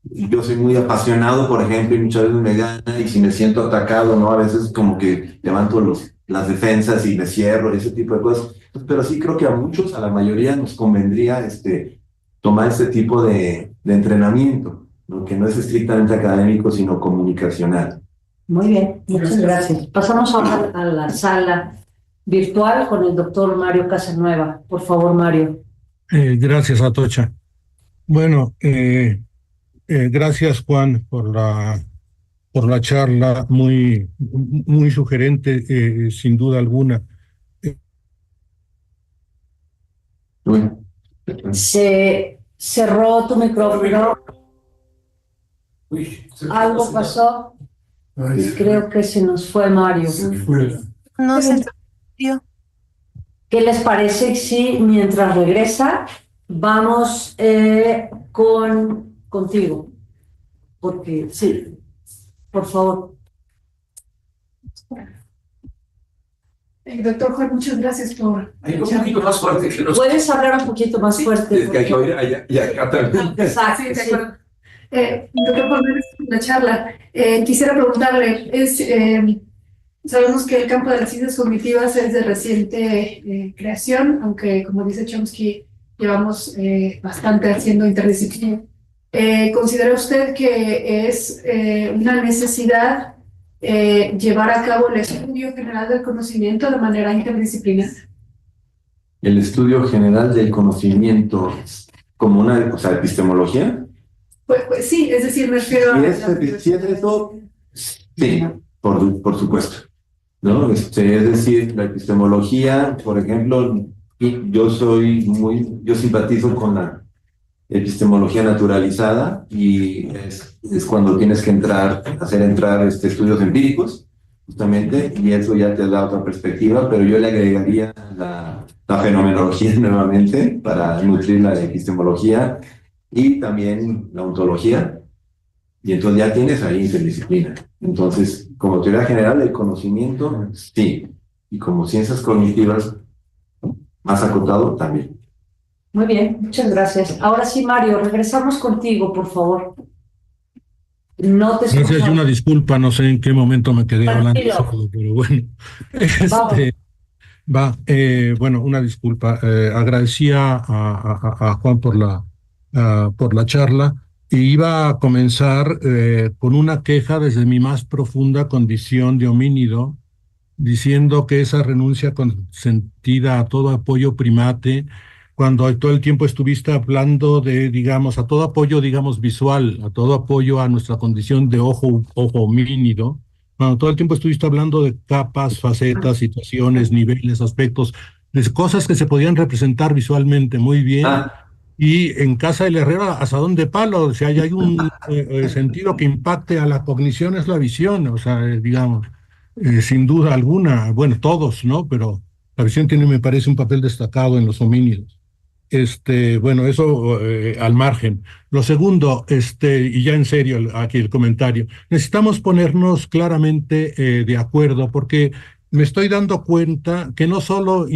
Yo soy muy apasionado, por ejemplo, y muchas veces me gana, y si me siento atacado, ¿no? A veces como que levanto las defensas y me cierro, ese tipo de cosas. Pero sí creo que a muchos, a la mayoría, nos convendría tomar este tipo de entrenamiento, ¿no? Que no es estrictamente académico, sino comunicacional. Muy bien, muchas gracias. Pasamos ahora a la sala virtual con el doctor Mario Casanueva. Por favor, Mario. Gracias, Atocha. Bueno, gracias, Juan, por la charla muy sugerente, sin duda alguna. Bueno. Se cerró tu micrófono. Algo pasó. Creo que se nos fue Mario. No se entendió. ¿Qué les parece si mientras regresa vamos contigo? Porque sí, por favor. Doctor Juan, muchas gracias por... Un poquito más fuerte que los... ¿Puedes hablar un poquito más fuerte? Es que hay que oír allá y acá también. Exacto, Sí, de acuerdo. Doctor Juan, gracias por la charla. Quisiera preguntarle, sabemos que el campo de las ciencias cognitivas es de reciente creación, aunque como dice Chomsky, llevamos bastante haciendo interdisciplina. ¿Considera usted que es una necesidad llevar a cabo el estudio general del conocimiento de manera interdisciplinar? El estudio general del conocimiento como una, epistemología. Pues sí, es decir, me refiero a... Si es eso, sí, por supuesto, ¿no? Es decir, la epistemología, por ejemplo, yo simpatizo con la epistemología naturalizada, y es cuando tienes que hacer entrar estudios empíricos, justamente, y eso ya te da otra perspectiva, pero yo le agregaría la fenomenología nuevamente para nutrir la epistemología, y también la ontología, y entonces ya tienes ahí interdisciplina. Entonces, como teoría general del conocimiento, sí, y como ciencias cognitivas, más acotado también. Muy bien, muchas gracias. Ahora sí, Mario, regresamos contigo, por favor. No te escucho. Gracias, y una disculpa, no sé en qué momento me quedé hablando Tranquilo. solo, pero bueno. Bueno, una disculpa. Agradecía a Juan por la charla, y iba a comenzar con una queja desde mi más profunda condición de homínido, diciendo que esa renuncia consentida a todo apoyo primate, cuando todo el tiempo estuviste hablando de, digamos, a todo apoyo, digamos, visual, a todo apoyo a nuestra condición de ojo homínido, cuando todo el tiempo estuviste hablando de capas, facetas, situaciones, niveles, aspectos, de cosas que se podían representar visualmente muy bien, y en casa del herrero, asadón de palo, si hay un sentido que impacte a la cognición, es la visión, digamos, sin duda alguna, bueno, todos, ¿no? Pero la visión tiene, me parece, un papel destacado en los homínidos. Bueno, eso al margen. Lo segundo, y ya en serio aquí el comentario, necesitamos ponernos claramente de acuerdo, porque me estoy dando cuenta que no solo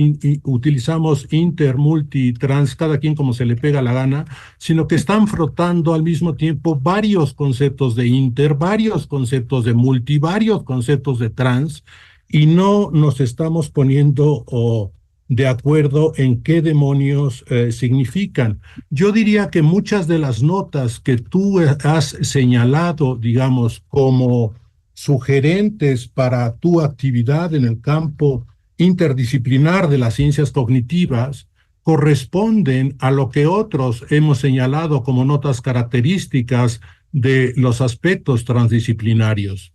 utilizamos inter, multi, trans, cada quien como se le pega la gana, sino que están frotando al mismo tiempo varios conceptos de inter, varios conceptos de multi, varios conceptos de trans, y no nos estamos poniendo de acuerdo en qué demonios significan. Yo diría que muchas de las notas que tú has señalado, digamos, como sugerentes para tu actividad en el campo interdisciplinar de las ciencias cognitivas, corresponden a lo que otros hemos señalado como notas características de los aspectos transdisciplinarios.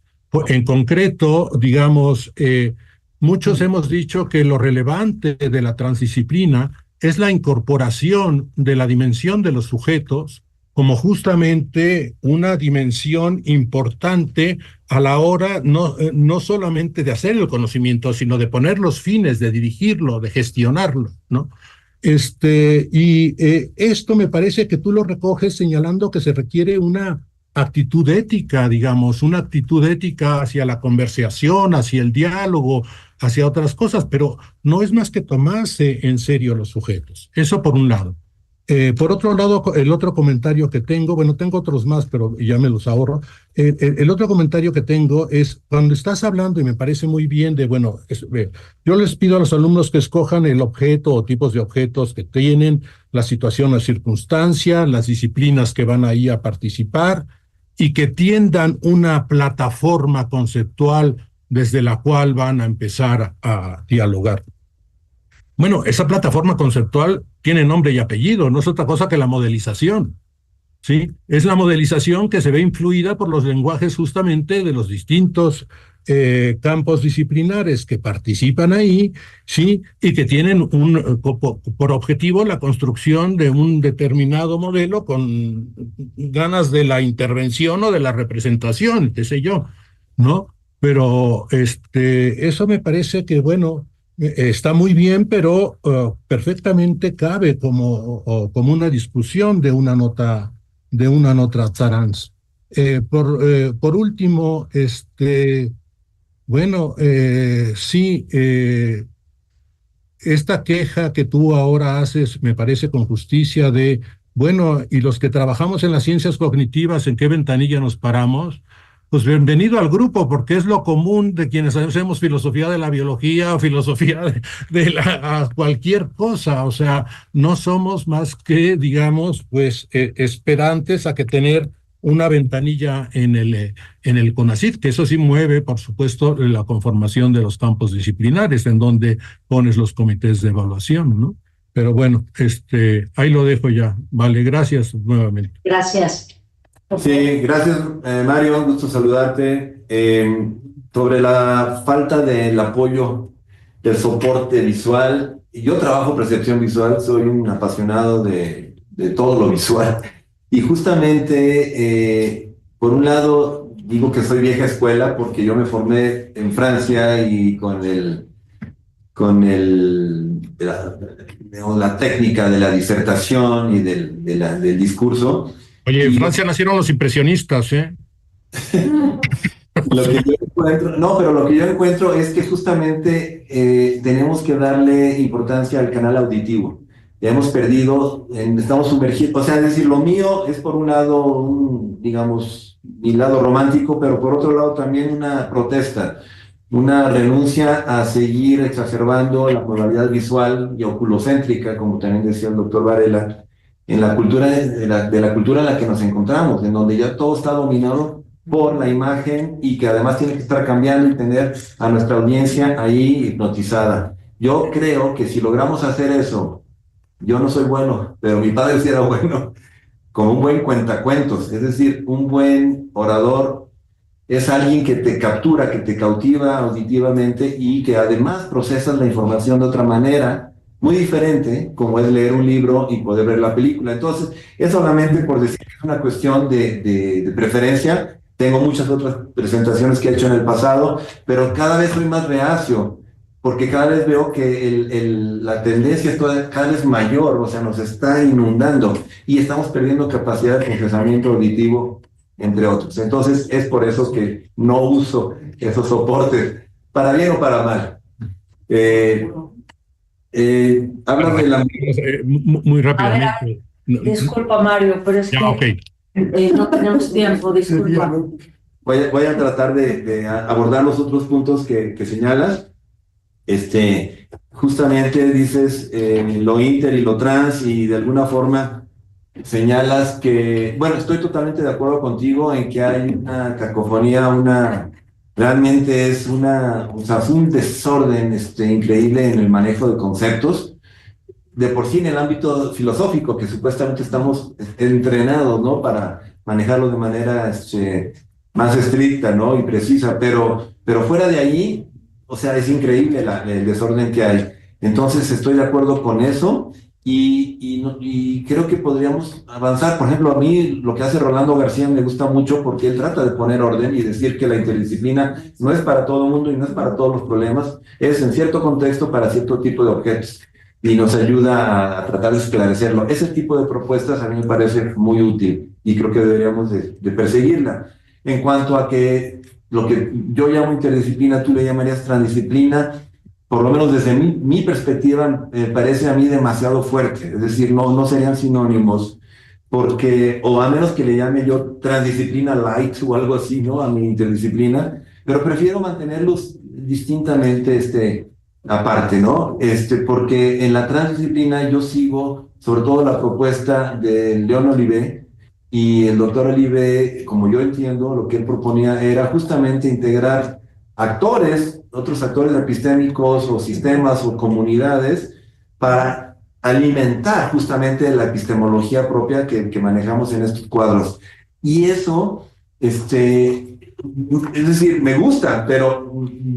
En concreto, digamos, muchos hemos dicho que lo relevante de la transdisciplina es la incorporación de la dimensión de los sujetos como justamente una dimensión importante a la hora no solamente de hacer el conocimiento, sino de poner los fines, de dirigirlo, de gestionarlo, ¿no? Esto me parece que tú lo recoges señalando que se requiere una actitud ética, digamos, una actitud ética hacia la conversación, hacia el diálogo, hacia otras cosas, pero no es más que tomarse en serio los sujetos. Eso por un lado. Por otro lado, el otro comentario que tengo, bueno, tengo otros más, pero ya me los ahorro. El otro comentario que tengo es, cuando estás hablando, y me parece muy bien de, bueno, yo les pido a los alumnos que escojan el objeto o tipos de objetos que tienen, la situación, la circunstancia, las disciplinas que van ahí a participar, y que tiendan una plataforma conceptual desde la cual van a empezar a dialogar. Bueno, esa plataforma conceptual tiene nombre y apellido, no es otra cosa que la modelización, ¿sí? Es la modelización que se ve influida por los lenguajes justamente de los distintos campos disciplinares que participan ahí, ¿sí? Y que tienen por objetivo la construcción de un determinado modelo con ganas de la intervención o de la representación, qué sé yo, ¿no? Pero eso me parece que, bueno, está muy bien, pero perfectamente cabe como una discusión de una nota trans. Por último, bueno, sí, esta queja que tú ahora haces me parece con justicia de, bueno, y los que trabajamos en las ciencias cognitivas, ¿en qué ventanilla nos paramos? Pues bienvenido al grupo, porque es lo común de quienes hacemos filosofía de la biología o filosofía de cualquier cosa. O sea, no somos más que, digamos, pues esperantes a que tener una ventanilla en el CONACYT, que eso sí mueve, por supuesto, la conformación de los campos disciplinares, en donde pones los comités de evaluación, ¿no? Pero bueno, ahí lo dejo ya. Vale, gracias nuevamente. Gracias. Sí, gracias, Mario, gusto saludarte. Sobre la falta del apoyo del soporte visual, yo trabajo percepción visual, soy un apasionado de todo lo visual. Y justamente, por un lado, digo que soy vieja escuela porque yo me formé en Francia y con la técnica de la disertación y del discurso. Oye, en Francia nacieron los impresionistas, ¿eh? Lo que yo encuentro es que justamente tenemos que darle importancia al canal auditivo. Ya hemos perdido, estamos sumergidos, o sea, es decir, lo mío es por un lado, digamos, mi lado romántico, pero por otro lado también una protesta, una renuncia a seguir exacerbando la modalidad visual y oculocéntrica, como también decía el doctor Varela, en la cultura de la cultura en la que nos encontramos, en donde ya todo está dominado por la imagen y que además tiene que estar cambiando y tener a nuestra audiencia ahí hipnotizada. Yo creo que si logramos hacer eso, yo no soy bueno, pero mi padre sí era bueno, como un buen cuentacuentos, es decir, un buen orador es alguien que te captura, que te cautiva auditivamente y que además procesas la información de otra manera, muy diferente, como es leer un libro y poder ver la película. Entonces, es solamente por decir que es una cuestión de preferencia. Tengo muchas otras presentaciones que he hecho en el pasado, pero cada vez soy más reacio, porque cada vez veo que la tendencia es cada vez mayor, o sea, nos está inundando y estamos perdiendo capacidad de procesamiento auditivo, entre otros. Entonces, es por eso que no uso esos soportes, para bien o para mal. Hablas de la... Muy rápidamente. Disculpa, Mario, pero es ya, que okay. No tenemos tiempo, disculpa. Voy a tratar de abordar los otros puntos que señalas. Justamente dices lo inter y lo trans, y de alguna forma señalas que, bueno, estoy totalmente de acuerdo contigo en que hay una cacofonía, realmente es un desorden increíble en el manejo de conceptos, de por sí en el ámbito filosófico, que supuestamente estamos entrenados, ¿no?, para manejarlo de manera más estricta, ¿no?, y precisa, pero fuera de allí, o sea, es increíble el desorden que hay. Entonces estoy de acuerdo con eso, y creo que podríamos avanzar. Por ejemplo, a mí lo que hace Rolando García me gusta mucho porque él trata de poner orden y decir que la interdisciplina no es para todo el mundo y no es para todos los problemas, es en cierto contexto para cierto tipo de objetos y nos ayuda a tratar de esclarecerlo. Ese tipo de propuestas a mí me parece muy útil y creo que deberíamos de perseguirla. En cuanto a que lo que yo llamo interdisciplina, tú le llamarías transdisciplina, por lo menos desde mi perspectiva, me parece a mí demasiado fuerte. Es decir, no serían sinónimos, porque, o a menos que le llame yo transdisciplina light o algo así, ¿no? A mi interdisciplina, pero prefiero mantenerlos distintamente aparte, ¿no? Porque en la transdisciplina yo sigo, sobre todo la propuesta de León Olivé, y el doctor Olivé, como yo entiendo, lo que él proponía era justamente integrar otros actores epistémicos o sistemas o comunidades para alimentar justamente la epistemología propia que manejamos en estos cuadros. Y eso, es decir, me gusta, pero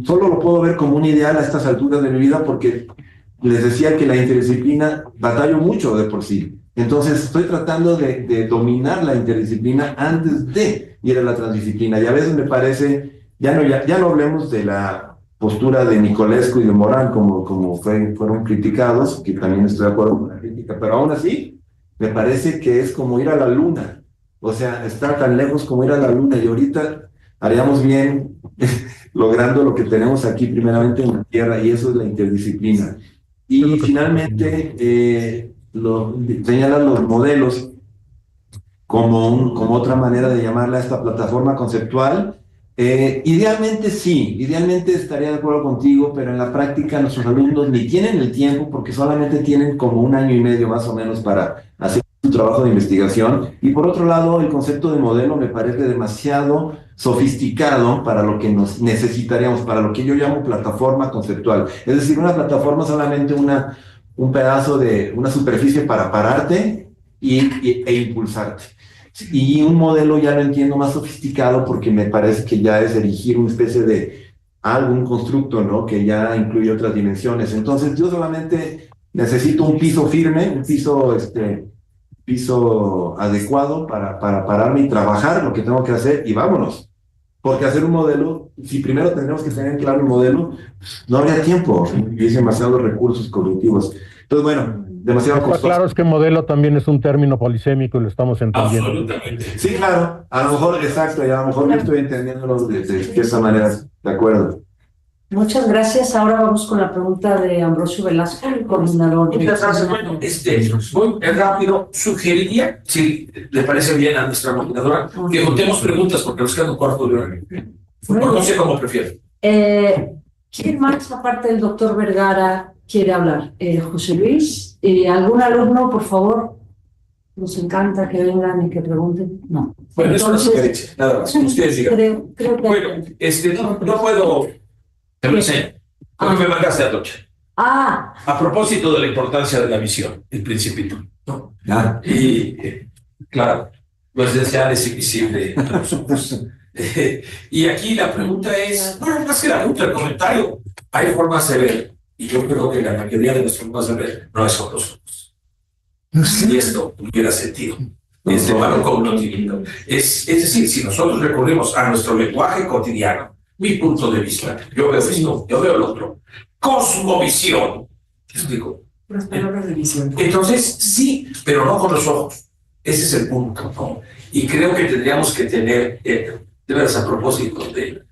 solo lo puedo ver como un ideal a estas alturas de mi vida porque les decía que la interdisciplina batallo mucho de por sí. Entonces estoy tratando de dominar la interdisciplina antes de ir a la transdisciplina. Y a veces me parece, ya no hablemos de la postura de Nicolescu y de Morán como fueron criticados, que también estoy de acuerdo con la crítica, pero aún así me parece que es como ir a la luna. O sea, está tan lejos como ir a la luna y ahorita haríamos bien logrando lo que tenemos aquí primeramente en la Tierra y eso es la interdisciplina. Y finalmente señalan los modelos como otra manera de llamarla esta plataforma conceptual. Idealmente sí, idealmente estaría de acuerdo contigo, pero en la práctica nuestros alumnos ni tienen el tiempo porque solamente tienen como 1 año y medio más o menos para hacer su trabajo de investigación. Y por otro lado, el concepto de modelo me parece demasiado sofisticado para lo que nos necesitaríamos, para lo que yo llamo plataforma conceptual. Es decir, una plataforma solamente un pedazo de una superficie para pararte e impulsarte. Y un modelo ya lo entiendo más sofisticado porque me parece que ya es erigir una especie de algún constructo, ¿no? Que ya incluye otras dimensiones. Entonces yo solamente necesito un piso firme, un piso adecuado para pararme y trabajar lo que tengo que hacer y vámonos. Porque hacer un modelo, si primero tendremos que tener claro el modelo, no habría tiempo y es demasiados recursos cognitivos. Entonces, bueno, demasiado Está costoso. claro es que modelo también es un término polisémico y lo estamos entendiendo. Absolutamente. Sí, claro, a lo mejor, exacto, y a lo mejor yo estoy entendiéndolo de esa manera, de acuerdo. Muchas gracias. Ahora vamos con la pregunta de Ambrosio Velasco, el coordinador. Muchas gracias. Bueno, muy rápido, sugeriría, si le parece bien a nuestra coordinadora, que juntemos preguntas porque nos queda un cuarto de hora. No sé cómo prefiero. ¿Quién más, aparte del doctor Vergara, quiere hablar? José Luis, ¿algún alumno, por favor? Nos encanta que vengan y que pregunten. No. Bueno, es una sugerencia, nada más, como ustedes digan. Creo que... Bueno, no puedo. Te lo enseño. ¿Cómo me mandaste a Atocha? A propósito de la importancia de la visión, el principito, ¿no? Y, claro, lo esencial es invisible a los ojos. Y aquí la pregunta es, bueno, más que la pregunta, el comentario, hay formas de ver, y yo creo que la mayoría de las formas de ver no es con los ojos. Y esto tuviera sentido. Este valor cognitivo. Es decir, si nosotros recurrimos a nuestro lenguaje cotidiano, mi punto de vista, yo veo esto, yo veo el otro, cosmovisión, explico. Las palabras de visión. Entonces, sí, pero no con los ojos. Ese es el punto, ¿no? Y creo que tendríamos que tener, de veras a propósito del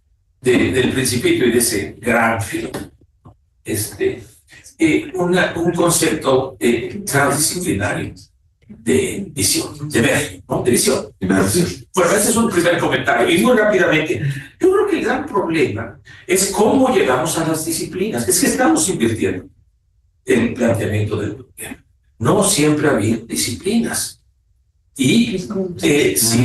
Principito y de ese gran filósofo, un concepto transdisciplinario de visión, de ver, ¿no? De visión. Bueno, ese es un primer comentario. Y muy rápidamente, yo creo que el gran problema es cómo llegamos a las disciplinas. Es que estamos invirtiendo en el planteamiento del gobierno. No siempre ha habido disciplinas. Y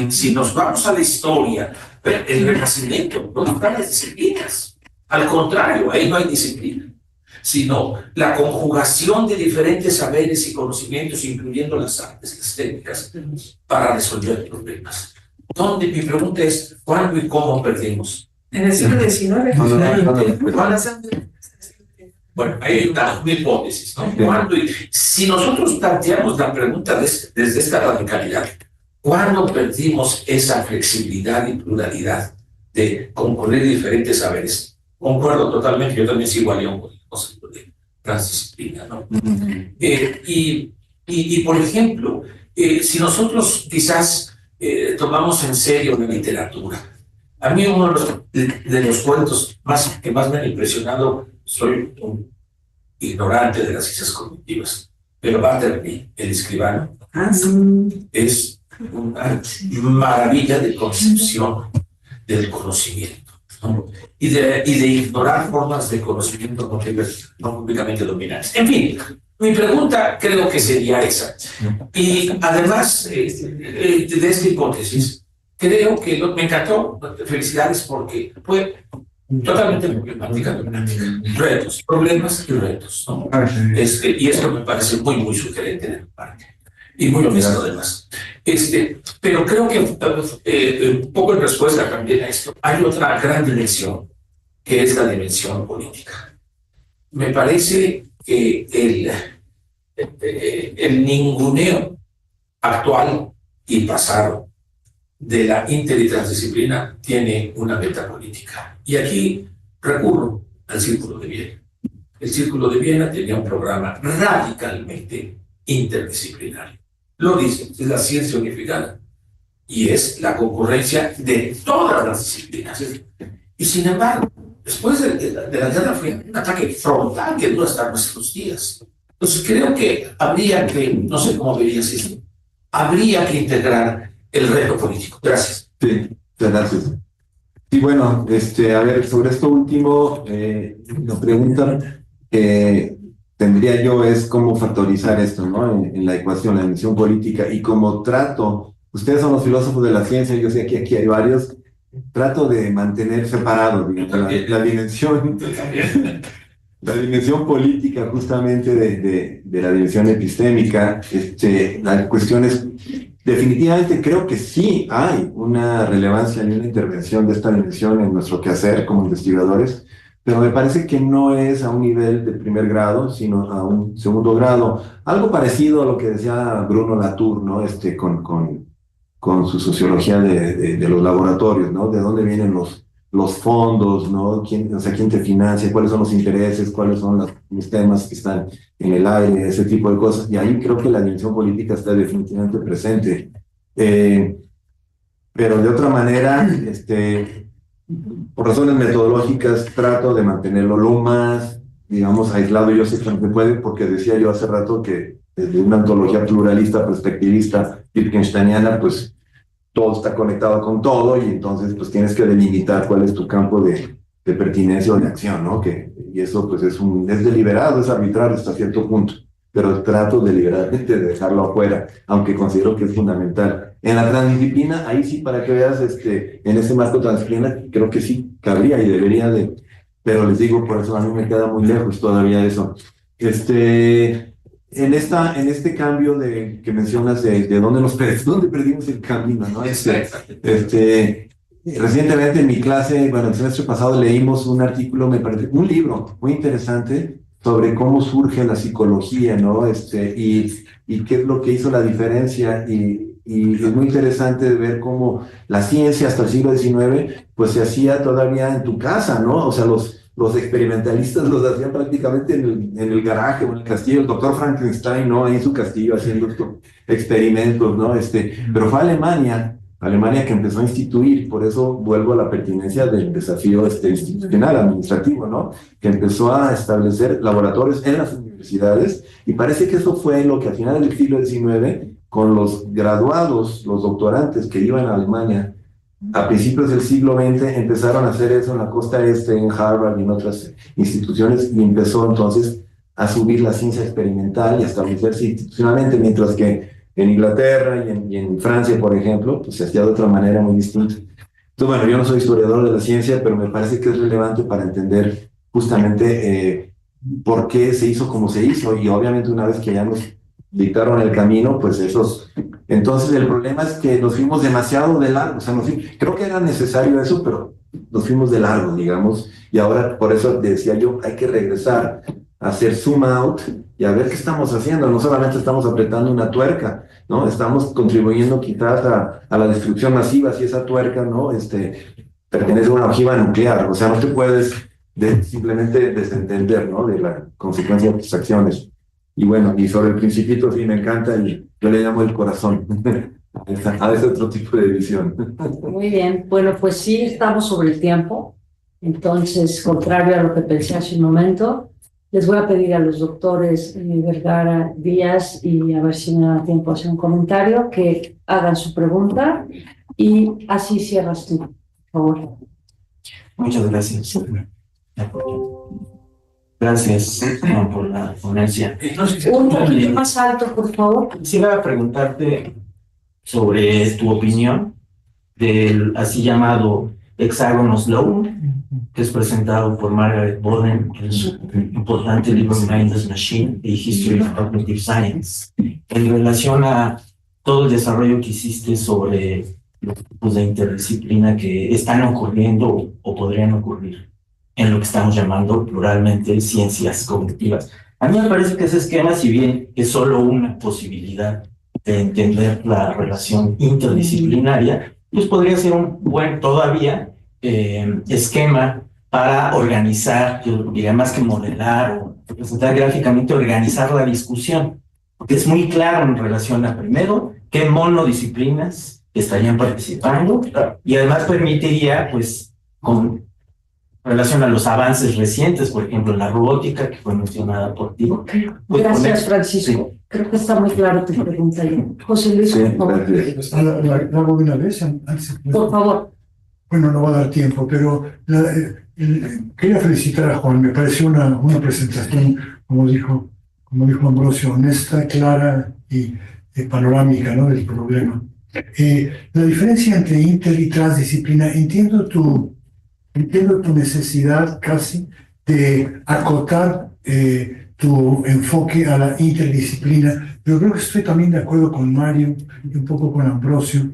si nos vamos a la historia, el Renacimiento no hay disciplinas. Al contrario, ahí no hay disciplina, sino la conjugación de diferentes saberes y conocimientos, incluyendo las artes, las técnicas, para resolver problemas. Donde mi pregunta es, ¿cuándo y cómo perdimos? En el siglo XIX. Bueno, hay una hipótesis, ¿no? Si nosotros planteamos la pregunta desde esta radicalidad, ¿cuándo perdimos esa flexibilidad y pluralidad de concurrir diferentes saberes? Concuerdo totalmente, yo también sigo a León con el concepto de transdisciplina, ¿no? Y por ejemplo, si nosotros quizás tomamos en serio la literatura, a mí uno de los cuentos que más me han impresionado, soy un ignorante de las ciencias cognitivas, pero Bartleby, el escribano, es una maravilla de concepción del conocimiento, ¿no? Y de ignorar formas de conocimiento no públicamente dominantes. En fin, mi pregunta creo que sería esa. Y además de esta hipótesis, creo que me encantó, felicidades, porque fue totalmente problemática. Retos, problemas y retos, ¿no? Y esto me parece muy, muy sugerente de mi parte. Y muy honesto además. Pero creo que un poco en respuesta también a esto, hay otra gran dimensión, que es la dimensión política. Me parece que el ninguneo actual y pasado de la inter y transdisciplina tiene una meta política. Y aquí recurro al Círculo de Viena. El Círculo de Viena tenía un programa radicalmente interdisciplinario. Lo dice, es la ciencia unificada y es la concurrencia de todas las disciplinas. Y sin embargo, después de la Guerra Fría, un ataque frontal que dura hasta nuestros días. Entonces creo que habría que, no sé cómo verías esto, habría que integrar el reto político. Gracias. Sí, gracias. Y bueno, a ver, sobre esto último, nos preguntan tendría yo es cómo factorizar esto, ¿no? En la ecuación, la dimensión política, y como trato, ustedes son los filósofos de la ciencia, yo sé que aquí hay varios, trato de mantener separado, digamos, la dimensión, la dimensión política justamente de la dimensión epistémica. La cuestión es, definitivamente creo que sí hay una relevancia y una intervención de esta dimensión en nuestro quehacer como investigadores, pero me parece que no es a un nivel de primer grado, sino a un segundo grado. Algo parecido a lo que decía Bruno Latour, ¿no? Con su sociología de los laboratorios, ¿no? De dónde vienen los fondos, ¿no? ¿Quién te financia? ¿Cuáles son los intereses? ¿Cuáles son los temas que están en el aire? Ese tipo de cosas. Y ahí creo que la dimensión política está definitivamente presente. Pero de otra manera, por razones metodológicas, trato de mantenerlo lo más, digamos, aislado. Yo sé que no se puede, porque decía yo hace rato que desde una ontología pluralista, perspectivista, Wittgensteiniana, pues todo está conectado con todo, y entonces pues tienes que delimitar cuál es tu campo de pertinencia o de acción, ¿no? Y eso pues es deliberado, es arbitrario hasta cierto punto, pero trato deliberadamente de dejarlo afuera, aunque considero que es fundamental. En la transdisciplina, ahí sí, para que veas, en este marco transdisciplina, creo que sí cabría y debería de, pero les digo, por eso a mí me queda muy lejos todavía eso. En este cambio que mencionas de dónde perdimos el camino, ¿no? Recientemente en mi clase, bueno, el semestre pasado leímos un artículo, me parece, un libro muy interesante sobre cómo surge la psicología, ¿no? Y qué es lo que hizo la diferencia, y es muy interesante ver cómo la ciencia hasta el siglo XIX, pues se hacía todavía en tu casa, ¿no? O sea, los experimentalistas los hacían prácticamente en el garaje o en el castillo. El doctor Frankenstein, ¿no? Ahí en su castillo haciendo experimentos, ¿no? Pero fue Alemania que empezó a instituir, por eso vuelvo a la pertinencia del desafío institucional, administrativo, ¿no? Que empezó a establecer laboratorios en las universidades, y parece que eso fue lo que a finales del siglo XIX, con los graduados, los doctorantes que iban a Alemania, a principios del siglo XX, empezaron a hacer eso en la costa este, en Harvard y en otras instituciones, y empezó entonces a subir la ciencia experimental y a establecerse institucionalmente, mientras que en Inglaterra y en Francia, por ejemplo, pues se hacía de otra manera muy distinta. Entonces, bueno, yo no soy historiador de la ciencia, pero me parece que es relevante para entender justamente por qué se hizo como se hizo, y obviamente una vez que ya nos dictaron el camino, pues esos... Entonces el problema es que nos fuimos demasiado de largo, o sea, creo que era necesario eso, pero nos fuimos de largo, digamos, y ahora por eso decía yo, hay que regresar hacer zoom out y a ver qué estamos haciendo. No solamente estamos apretando una tuerca, ¿no? Estamos contribuyendo quizás a la destrucción masiva si esa tuerca, ¿no? Pertenece a una ojiva nuclear. O sea, no te puedes simplemente desentender, ¿no? De la consecuencia de tus acciones. Y bueno, y sobre el Principito, sí, me encanta, y yo le llamo el corazón a ese otro tipo de visión. Muy bien, bueno, pues sí, estamos sobre el tiempo. Entonces, contrario a lo que pensé hace un momento, les voy a pedir a los doctores Vergara, Díaz, y a ver si me da tiempo a hacer un comentario, que hagan su pregunta, y así cierras tú, por favor. Muchas gracias. Gracias, Juan, por la ponencia. Un poquito más alto, por favor. Quisiera preguntarte sobre tu opinión del así llamado Hexagonal Law, que es presentado por Margaret Boden en su importante libro Mind as Machine, A History of Cognitive Science, en relación a todo el desarrollo que hiciste sobre los tipos de interdisciplina que están ocurriendo o podrían ocurrir en lo que estamos llamando pluralmente ciencias cognitivas. A mí me parece que ese esquema, si bien es solo una posibilidad de entender la relación interdisciplinaria, pues podría ser un buen todavía esquema para organizar, yo diría más que modelar o representar gráficamente, organizar la discusión, porque es muy claro en relación a, primero, qué monodisciplinas estarían participando, y además permitiría, pues, con relación a los avances recientes, por ejemplo, en la robótica, que fue mencionada por ti. Pues Gracias, Francisco. Sí. Creo que está muy claro tu pregunta ya. José Luis, por favor. ¿La hago de una vez? Por favor. Bueno, no va a dar tiempo, pero quería felicitar a Juan. Me pareció una presentación, como dijo Ambrosio, honesta, clara y panorámica, ¿no?, del problema. La diferencia entre inter y transdisciplina, entiendo tu necesidad casi de acotar tu enfoque a la interdisciplina, pero creo que estoy también de acuerdo con Mario y un poco con Ambrosio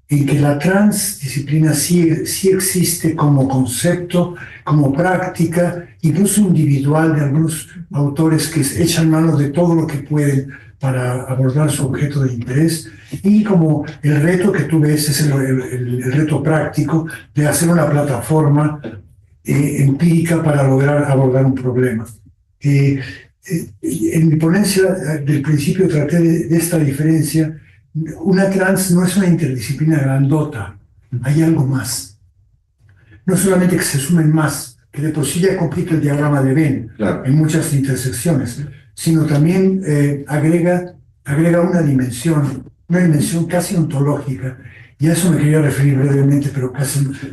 en que la transdisciplina sí existe como concepto, como práctica, incluso individual, de algunos autores que echan mano de todo lo que pueden para abordar su objeto de interés, y como el reto que tú ves es el reto práctico de hacer una plataforma empírica para lograr abordar un problema. En mi ponencia del principio traté de esta diferencia. Una trans no es una interdisciplina grandota, hay algo más. No solamente que se sumen más, que de por sí ya complica el diagrama de Venn, claro, en muchas intersecciones, sino también agrega una dimensión casi ontológica, y a eso me quería referir brevemente, pero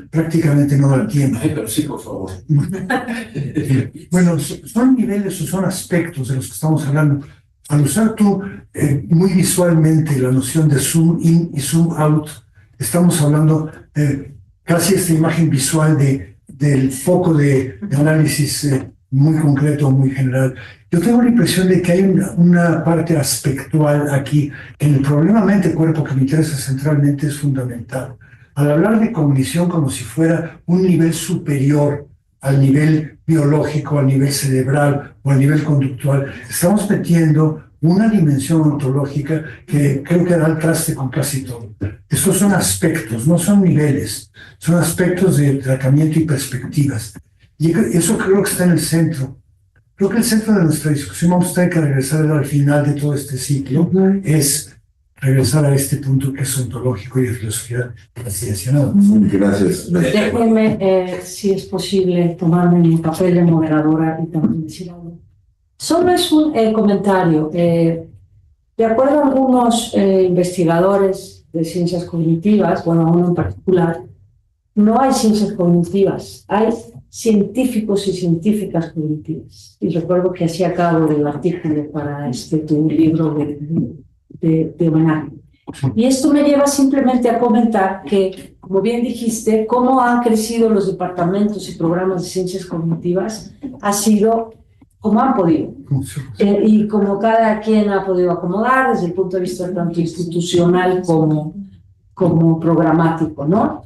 prácticamente no da tiempo. Pero sí, por favor. Bueno, son niveles o son aspectos de los que estamos hablando. Al usar tú muy visualmente la noción de zoom in y zoom out, estamos hablando casi esta imagen visual del foco de análisis muy concreto, muy general. Yo tengo la impresión de que hay una parte aspectual aquí, que en el problema mente-cuerpo que me interesa centralmente es fundamental. Al hablar de cognición como si fuera un nivel superior al nivel biológico, al nivel cerebral o al nivel conductual, estamos metiendo una dimensión ontológica que creo que da al traste con casi todo. Estos son aspectos, no son niveles, son aspectos de tratamiento y perspectivas. Y eso creo que está en el centro. Creo que el centro de nuestra discusión, vamos a tener que regresar al final de todo este ciclo, es regresar a este punto que es ontológico y de filosofía de la ciencia. ¿No? Gracias. Déjenme, si es posible, tomarme mi papel de moderadora y también decir algo. Solo es un comentario. De acuerdo a algunos investigadores de ciencias cognitivas, bueno, a uno en particular, no hay ciencias cognitivas, hay científicos y científicas cognitivas. Y recuerdo que hacía cabo del artículo para tu libro de homenaje. Y esto me lleva simplemente a comentar que, como bien dijiste, cómo han crecido los departamentos y programas de ciencias cognitivas ha sido como han podido. Y como cada quien ha podido acomodar desde el punto de vista tanto institucional como programático, ¿no?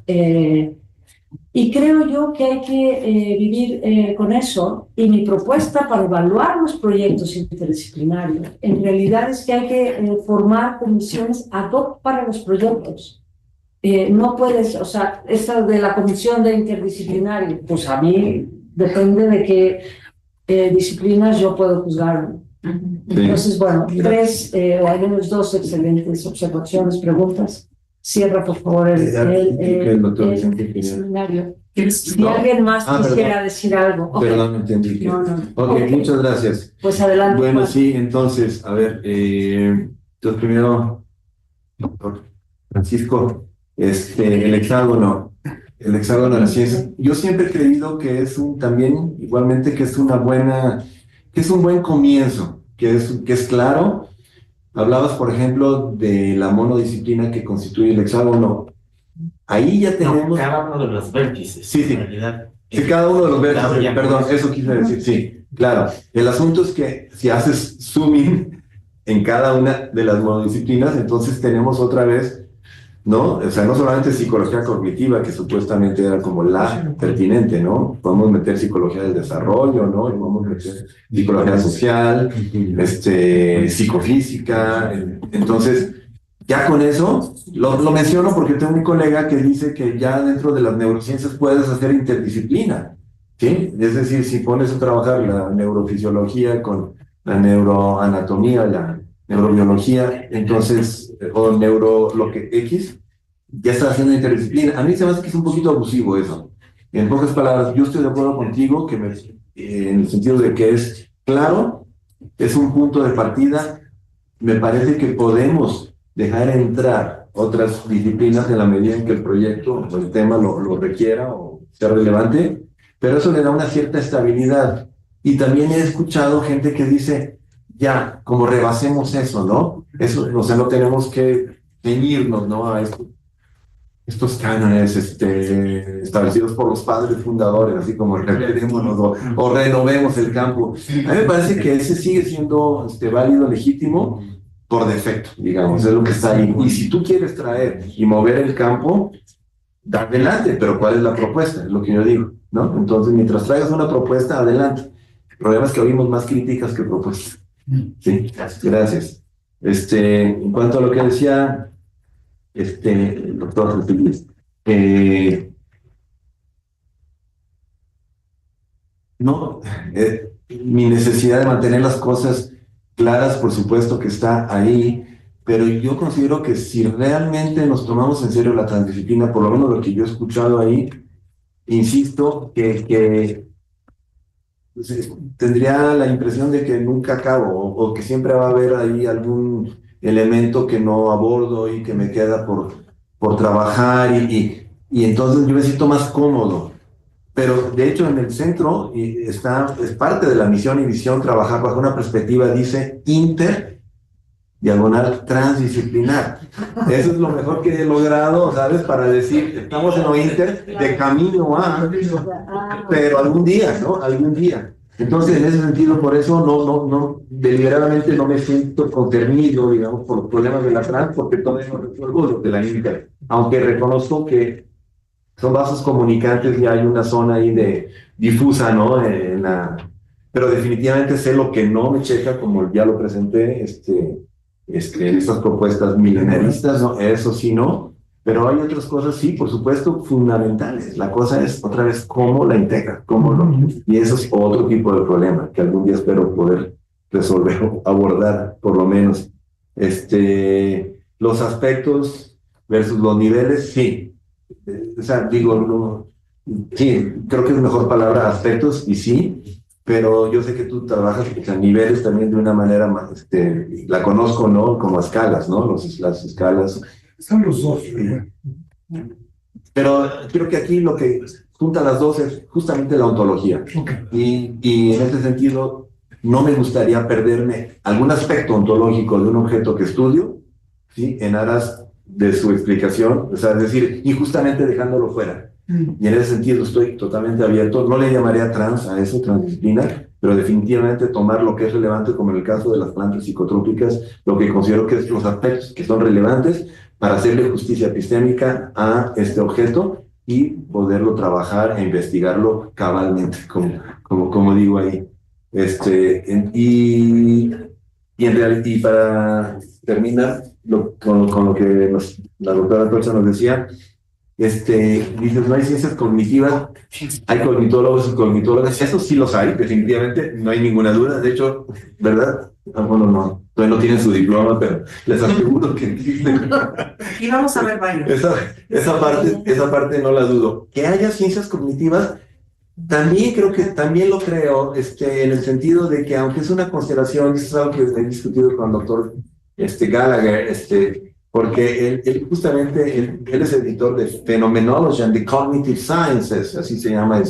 Y creo yo que hay que vivir con eso. Y mi propuesta para evaluar los proyectos interdisciplinarios, en realidad es que hay que formar comisiones ad hoc para los proyectos. No puedes, o sea, esta de la comisión de interdisciplinario, pues a mí depende de qué disciplinas yo puedo juzgar. Entonces, bueno, 3 o al menos 2 excelentes observaciones, preguntas. Cierra, por favor, el seminario. Si alguien más quisiera decir algo. Okay. Perdón, no entendí. No. Ok, Okay. Muchas gracias. Pues adelante. Bueno, Juan. sí, entonces, a ver, entonces primero, doctor Francisco, el hexágono de la ciencia. Yo siempre he creído que es también, igualmente, que es un buen comienzo, que es claro. Hablabas, por ejemplo, de la monodisciplina que constituye el hexágono. Ahí ya tenemos... Cada uno de los vértices. Sí. En realidad. Sí, cada uno de los vértices, Claro, perdón, eso quise decir, sí, claro. El asunto es que si haces zooming en cada una de las monodisciplinas, entonces tenemos otra vez, ¿no? O sea, no solamente psicología cognitiva, que supuestamente era como la pertinente, ¿no? Podemos meter psicología del desarrollo, ¿no? Y podemos meter psicología social, psicofísica. Entonces, ya con eso, lo menciono porque tengo un colega que dice que ya dentro de las neurociencias puedes hacer interdisciplina, ¿sí? Es decir, si pones a trabajar la neurofisiología con la neuroanatomía, la neurobiología, entonces, o lo que X, ya está haciendo interdisciplina. A mí se me hace que es un poquito abusivo eso. En pocas palabras, yo estoy de acuerdo contigo en el sentido de que es claro, es un punto de partida. Me parece que podemos dejar entrar otras disciplinas en la medida en que el proyecto o el tema lo requiera o sea relevante, pero eso le da una cierta estabilidad. Y también he escuchado gente que dice, ya, como rebasemos eso, ¿no? Eso, o sea, no tenemos que ceñirnos, ¿no? A estos cánones establecidos por los padres fundadores, así como reverémonos o renovemos el campo. A mí me parece que ese sigue siendo válido, legítimo, por defecto, digamos, es lo que está ahí. Y si tú quieres traer y mover el campo, da adelante, pero ¿cuál es la propuesta? Es lo que yo digo, ¿no? Entonces, mientras traigas una propuesta, adelante. El problema es que oímos más críticas que propuestas. Sí, gracias. En cuanto a lo que decía el doctor Feliz, mi necesidad de mantener las cosas claras, por supuesto que está ahí, pero yo considero que si realmente nos tomamos en serio la transdisciplina, por lo menos lo que yo he escuchado ahí, insisto, que tendría la impresión de que nunca acabo, o que siempre va a haber ahí algún elemento que no abordo y que me queda por trabajar, y entonces yo me siento más cómodo. Pero de hecho en el centro es parte de la misión y visión trabajar bajo una perspectiva, dice, transdisciplinar. Eso es lo mejor que he logrado, ¿sabes? Para decir, estamos en lo de camino a, pero algún día, ¿no? Algún día. Entonces, en ese sentido, por eso no deliberadamente no me siento concernido, digamos, por los problemas de la trans, porque todavía no resuelvo los de la inter. Aunque reconozco que son vasos comunicantes y hay una zona ahí difusa, ¿no? Pero definitivamente sé lo que no me checa, como ya lo presenté, estas propuestas milenaristas, ¿no? Eso sí, no. Pero hay otras cosas, sí, por supuesto, fundamentales. La cosa es, otra vez, cómo la integra, y eso es otro tipo de problema que algún día espero poder resolver o abordar, por lo menos. Los aspectos versus los niveles, sí. O sea, digo, sí, creo que es mejor palabra aspectos, y sí, pero yo sé que tú trabajas a niveles también de una manera más, la conozco, ¿no? Como escalas, ¿no? Las escalas. Están los dos. Pero creo que aquí lo que junta las dos es justamente la ontología. Okay. Y en ese sentido, no me gustaría perderme algún aspecto ontológico de un objeto que estudio, ¿sí? En aras de su explicación, o sea, es decir, injustamente dejándolo fuera. Y en ese sentido estoy totalmente abierto. No le llamaría trans a eso, transdisciplina, pero definitivamente tomar lo que es relevante, como en el caso de las plantas psicotrópicas, lo que considero que es los aspectos que son relevantes para hacerle justicia epistémica a este objeto, y poderlo trabajar e investigarlo cabalmente, como digo ahí. Y para terminar con lo que la doctora Tocha nos decía, dices, no hay ciencias cognitivas, hay cognitólogos y cognitólogas, eso sí los hay, definitivamente, no hay ninguna duda, de hecho, ¿verdad? Bueno, no, todavía no tienen su diploma, pero les aseguro que existen. Y vamos a ver varios. Esa parte no la dudo. Que haya ciencias cognitivas, también lo creo, en el sentido de que aunque es una constelación, eso es algo que he discutido con el doctor Gallagher, porque él justamente, él es editor de Phenomenology and the Cognitive Sciences, así se llama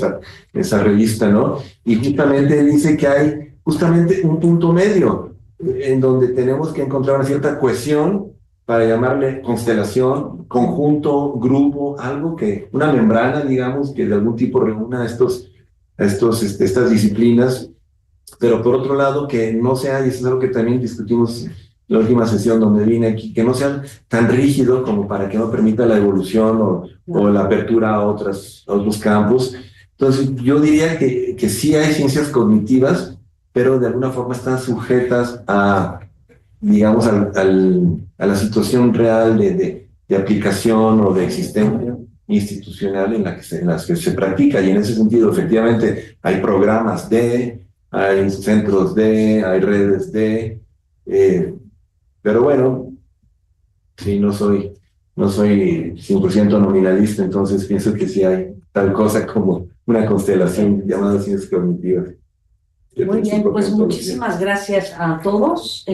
esa revista, ¿no? Y justamente él dice que hay justamente un punto medio en donde tenemos que encontrar una cierta cohesión para llamarle constelación, conjunto, grupo, algo una membrana, digamos, que de algún tipo reúna estas disciplinas, pero por otro lado que no sea, y eso es algo que también discutimos en la última sesión donde vine aquí, que no sea tan rígido como para que no permita la evolución o la apertura a otros campos. Entonces yo diría que sí hay ciencias cognitivas, pero de alguna forma están sujetas a, digamos, a la situación real de aplicación o de existencia institucional en las que se practica, y en ese sentido efectivamente hay programas hay centros hay redes pero bueno, sí, no soy 100% nominalista, entonces pienso que sí hay tal cosa como una constelación llamada ciencias cognitivas. Muy bien, pues muchísimas gracias a todos.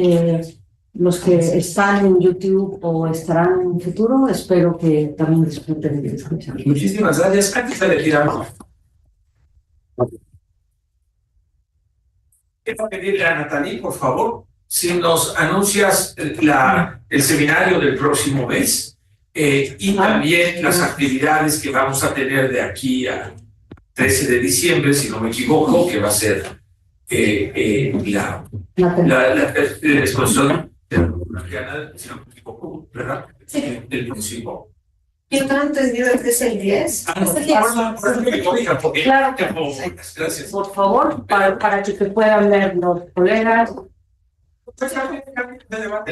Los que están en YouTube o estarán en un futuro, espero que también disfruten de escuchar. Muchísimas gracias. Antes de retirarnos, quiero pedirle a Natalie, por favor, si nos anuncias el seminario del próximo mes y también las actividades que vamos a tener de aquí a 13 de diciembre, si no me equivoco, que va a ser la exposición de la si no me equivoco, ¿verdad? Sí. El próximo. ¿Y no han entendido el 10? Claro. Gracias. Por favor, para que te puedan ver los colegas.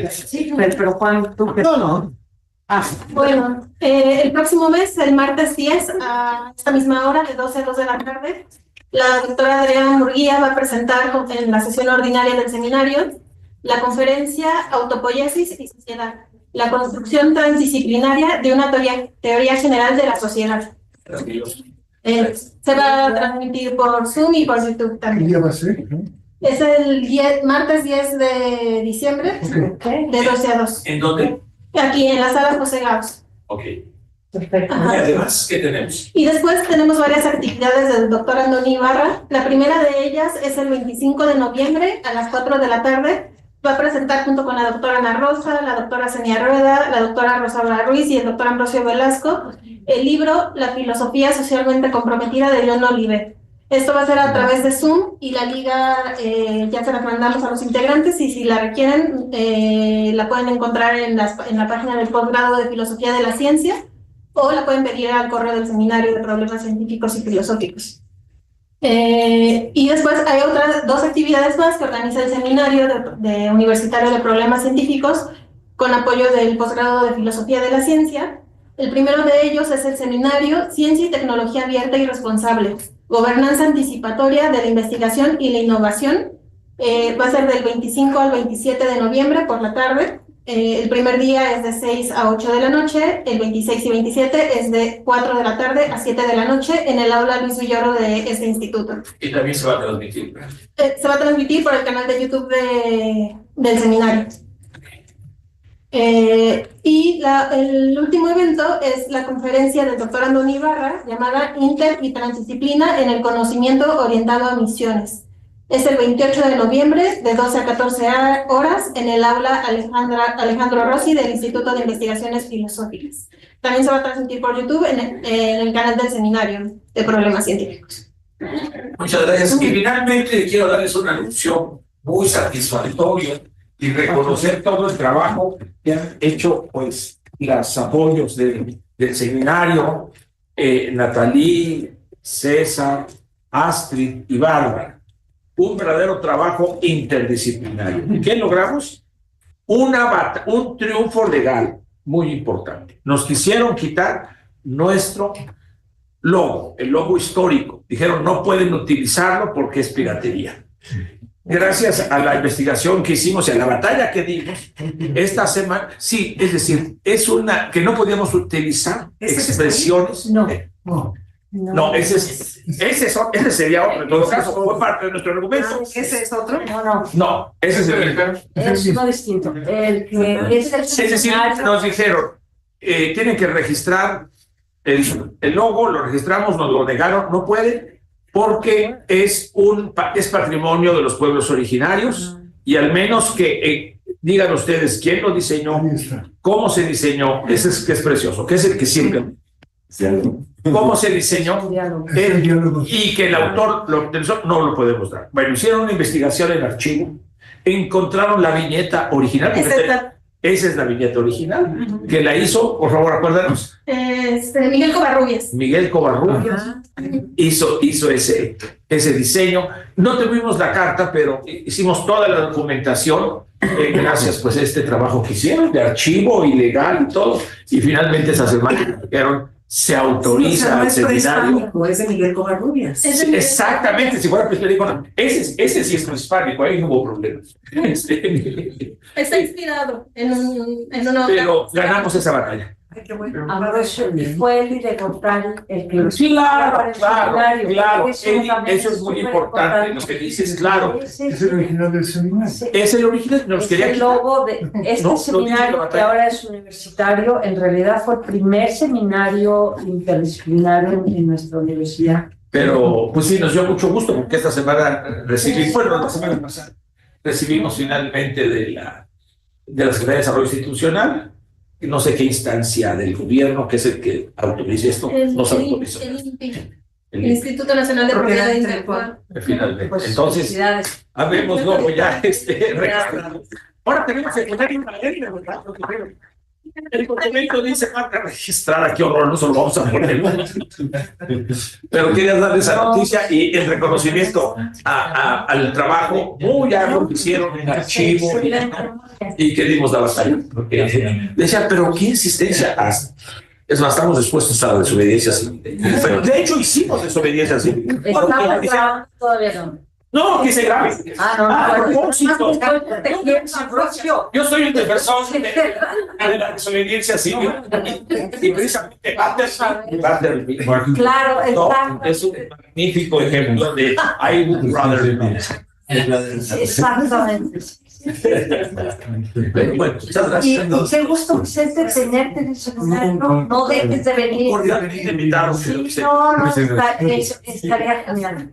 Sí, pero Juan, tú que... No. Bueno, el próximo mes, el martes 10, a esta misma hora, de 12 a 2 de la tarde, la doctora Adriana Murguía va a presentar en la sesión ordinaria del seminario la conferencia Autopoiesis y Sociedad, la construcción transdisciplinaria de una teoría general de la sociedad. Se va a transmitir por Zoom y por YouTube ¿Qué también. día va a ser? ¿No? Es el martes 10 de diciembre, de 12 a 2. ¿En dónde? Aquí en la sala José Gauss. Ok. Perfecto. Y además, ¿qué tenemos? Y después tenemos varias actividades del doctor Andoni Ibarra. La primera de ellas es el 25 de noviembre a las 4 de la tarde. Va a presentar junto con la doctora Ana Rosa, la doctora Senia Rueda, la doctora Rosaura Ruiz y el doctor Ambrosio Velasco el libro La filosofía socialmente comprometida de John Olivet. Esto va a ser a través de Zoom y la liga ya se la mandamos a los integrantes y si la requieren la pueden encontrar en la página del posgrado de Filosofía de la Ciencia o la pueden pedir al correo del Seminario de Problemas Científicos y Filosóficos. Y después hay otras dos actividades más que organiza el Seminario de Universitario de Problemas Científicos con apoyo del posgrado de Filosofía de la Ciencia. El primero de ellos es el Seminario Ciencia y Tecnología Abierta y Responsable, Gobernanza Anticipatoria de la Investigación y la Innovación. Va a ser del 25 al 27 de noviembre por la tarde. El primer día es de 6 a 8 de la noche, el 26 y 27 es de 4 de la tarde a 7 de la noche en el aula Luis Villoro de este instituto. Y también se va a transmitir. Se va a transmitir por el canal de YouTube del seminario. Y el último evento es la conferencia del doctor Andoni Ibarra llamada Inter y Transdisciplina en el Conocimiento Orientado a Misiones. Es el 28 de noviembre de 12 a 14 horas en el aula Alejandro Rossi del Instituto de Investigaciones Filosóficas. También se va a transmitir por YouTube en el canal del Seminario de Problemas Científicos. Muchas gracias. Y finalmente quiero darles un anuncio muy satisfactorio y reconocer todo el trabajo que han hecho pues los apoyos del seminario Nathalie, César, Astrid y Bárbara. Un verdadero trabajo interdisciplinario. ¿Qué logramos? Un triunfo legal muy importante. Nos quisieron quitar nuestro logo, el logo histórico. Dijeron, no pueden utilizarlo porque es piratería. Gracias a la investigación que hicimos y a la batalla que dimos esta semana, sí, es decir, es una que no podíamos utilizar expresiones. No, ese sería otro. En todo caso, fue parte de nuestro argumento. ¿Ese es otro? No, ese es el Es uno distinto. El que es el Es decir, seminario. nos dijeron, tienen que registrar el logo, lo registramos, nos lo negaron, no pueden, porque es patrimonio de los pueblos originarios, y al menos que digan ustedes quién lo diseñó, cómo se diseñó, ese es que es precioso, que es el que siempre... ¿Cómo se diseñó? Y que el autor no lo podemos dar. Bueno, hicieron una investigación en archivo, encontraron la viñeta original. Esa es la viñeta original, que la hizo, por favor, acuérdanos. Miguel Covarrubias. Miguel Covarrubias hizo ese diseño. No tuvimos la carta, pero hicimos toda la documentación, gracias pues a este trabajo que hicieron, de archivo y legal y todo, y finalmente esa semana dijeron, se autoriza al seminario. Es de Miguel Covarrubias. Sí, exactamente, si fuera prehispánico, ese sí es prehispánico, ahí no hubo problemas. Está inspirado en una Pero ganamos esa batalla. Ay, qué bueno. Ambrosio fue el de contar el que Claro, eso es muy importante lo que dices, claro. Es el original del seminario. Es el original, nos quería el quitar. logo de este seminario que ahora es universitario, en realidad fue el primer seminario interdisciplinario en nuestra universidad. Pero pues sí, nos dio mucho gusto porque esta semana la semana pasada recibimos finalmente de la Secretaría de Desarrollo Institucional, no sé qué instancia del gobierno, que es el que autoriza esto, nos autorizó. El Instituto Nacional de Propiedad Intelectual. Finalmente. Pues, Entonces, felicidades. habemos luego ya registrado. Ahora tenemos que poner una ley, ¿verdad? El documento dice marca registrada, qué horror, no se lo vamos a poner. Pero quería darle esa noticia y el reconocimiento al trabajo muy arduo que hicieron en archivo y que dimos la batalla. Decía, pero ¿qué insistencia hace? Es más, estamos dispuestos a la desobediencia civil. Pero de hecho hicimos desobediencia civil. Estamos grabando, todavía no. No, que se grabe. Propósito. Yo soy el defensor de la desobediencia civil y precisamente Butterfield. Claro, exacto. Es un magnífico ejemplo de I would rather not. Exactamente. Bueno, muchas gracias. Y qué gusto, Vicente, tenerte en el seminario. No dejes de venir. Cordialmente invitados. Sí, estaría genial.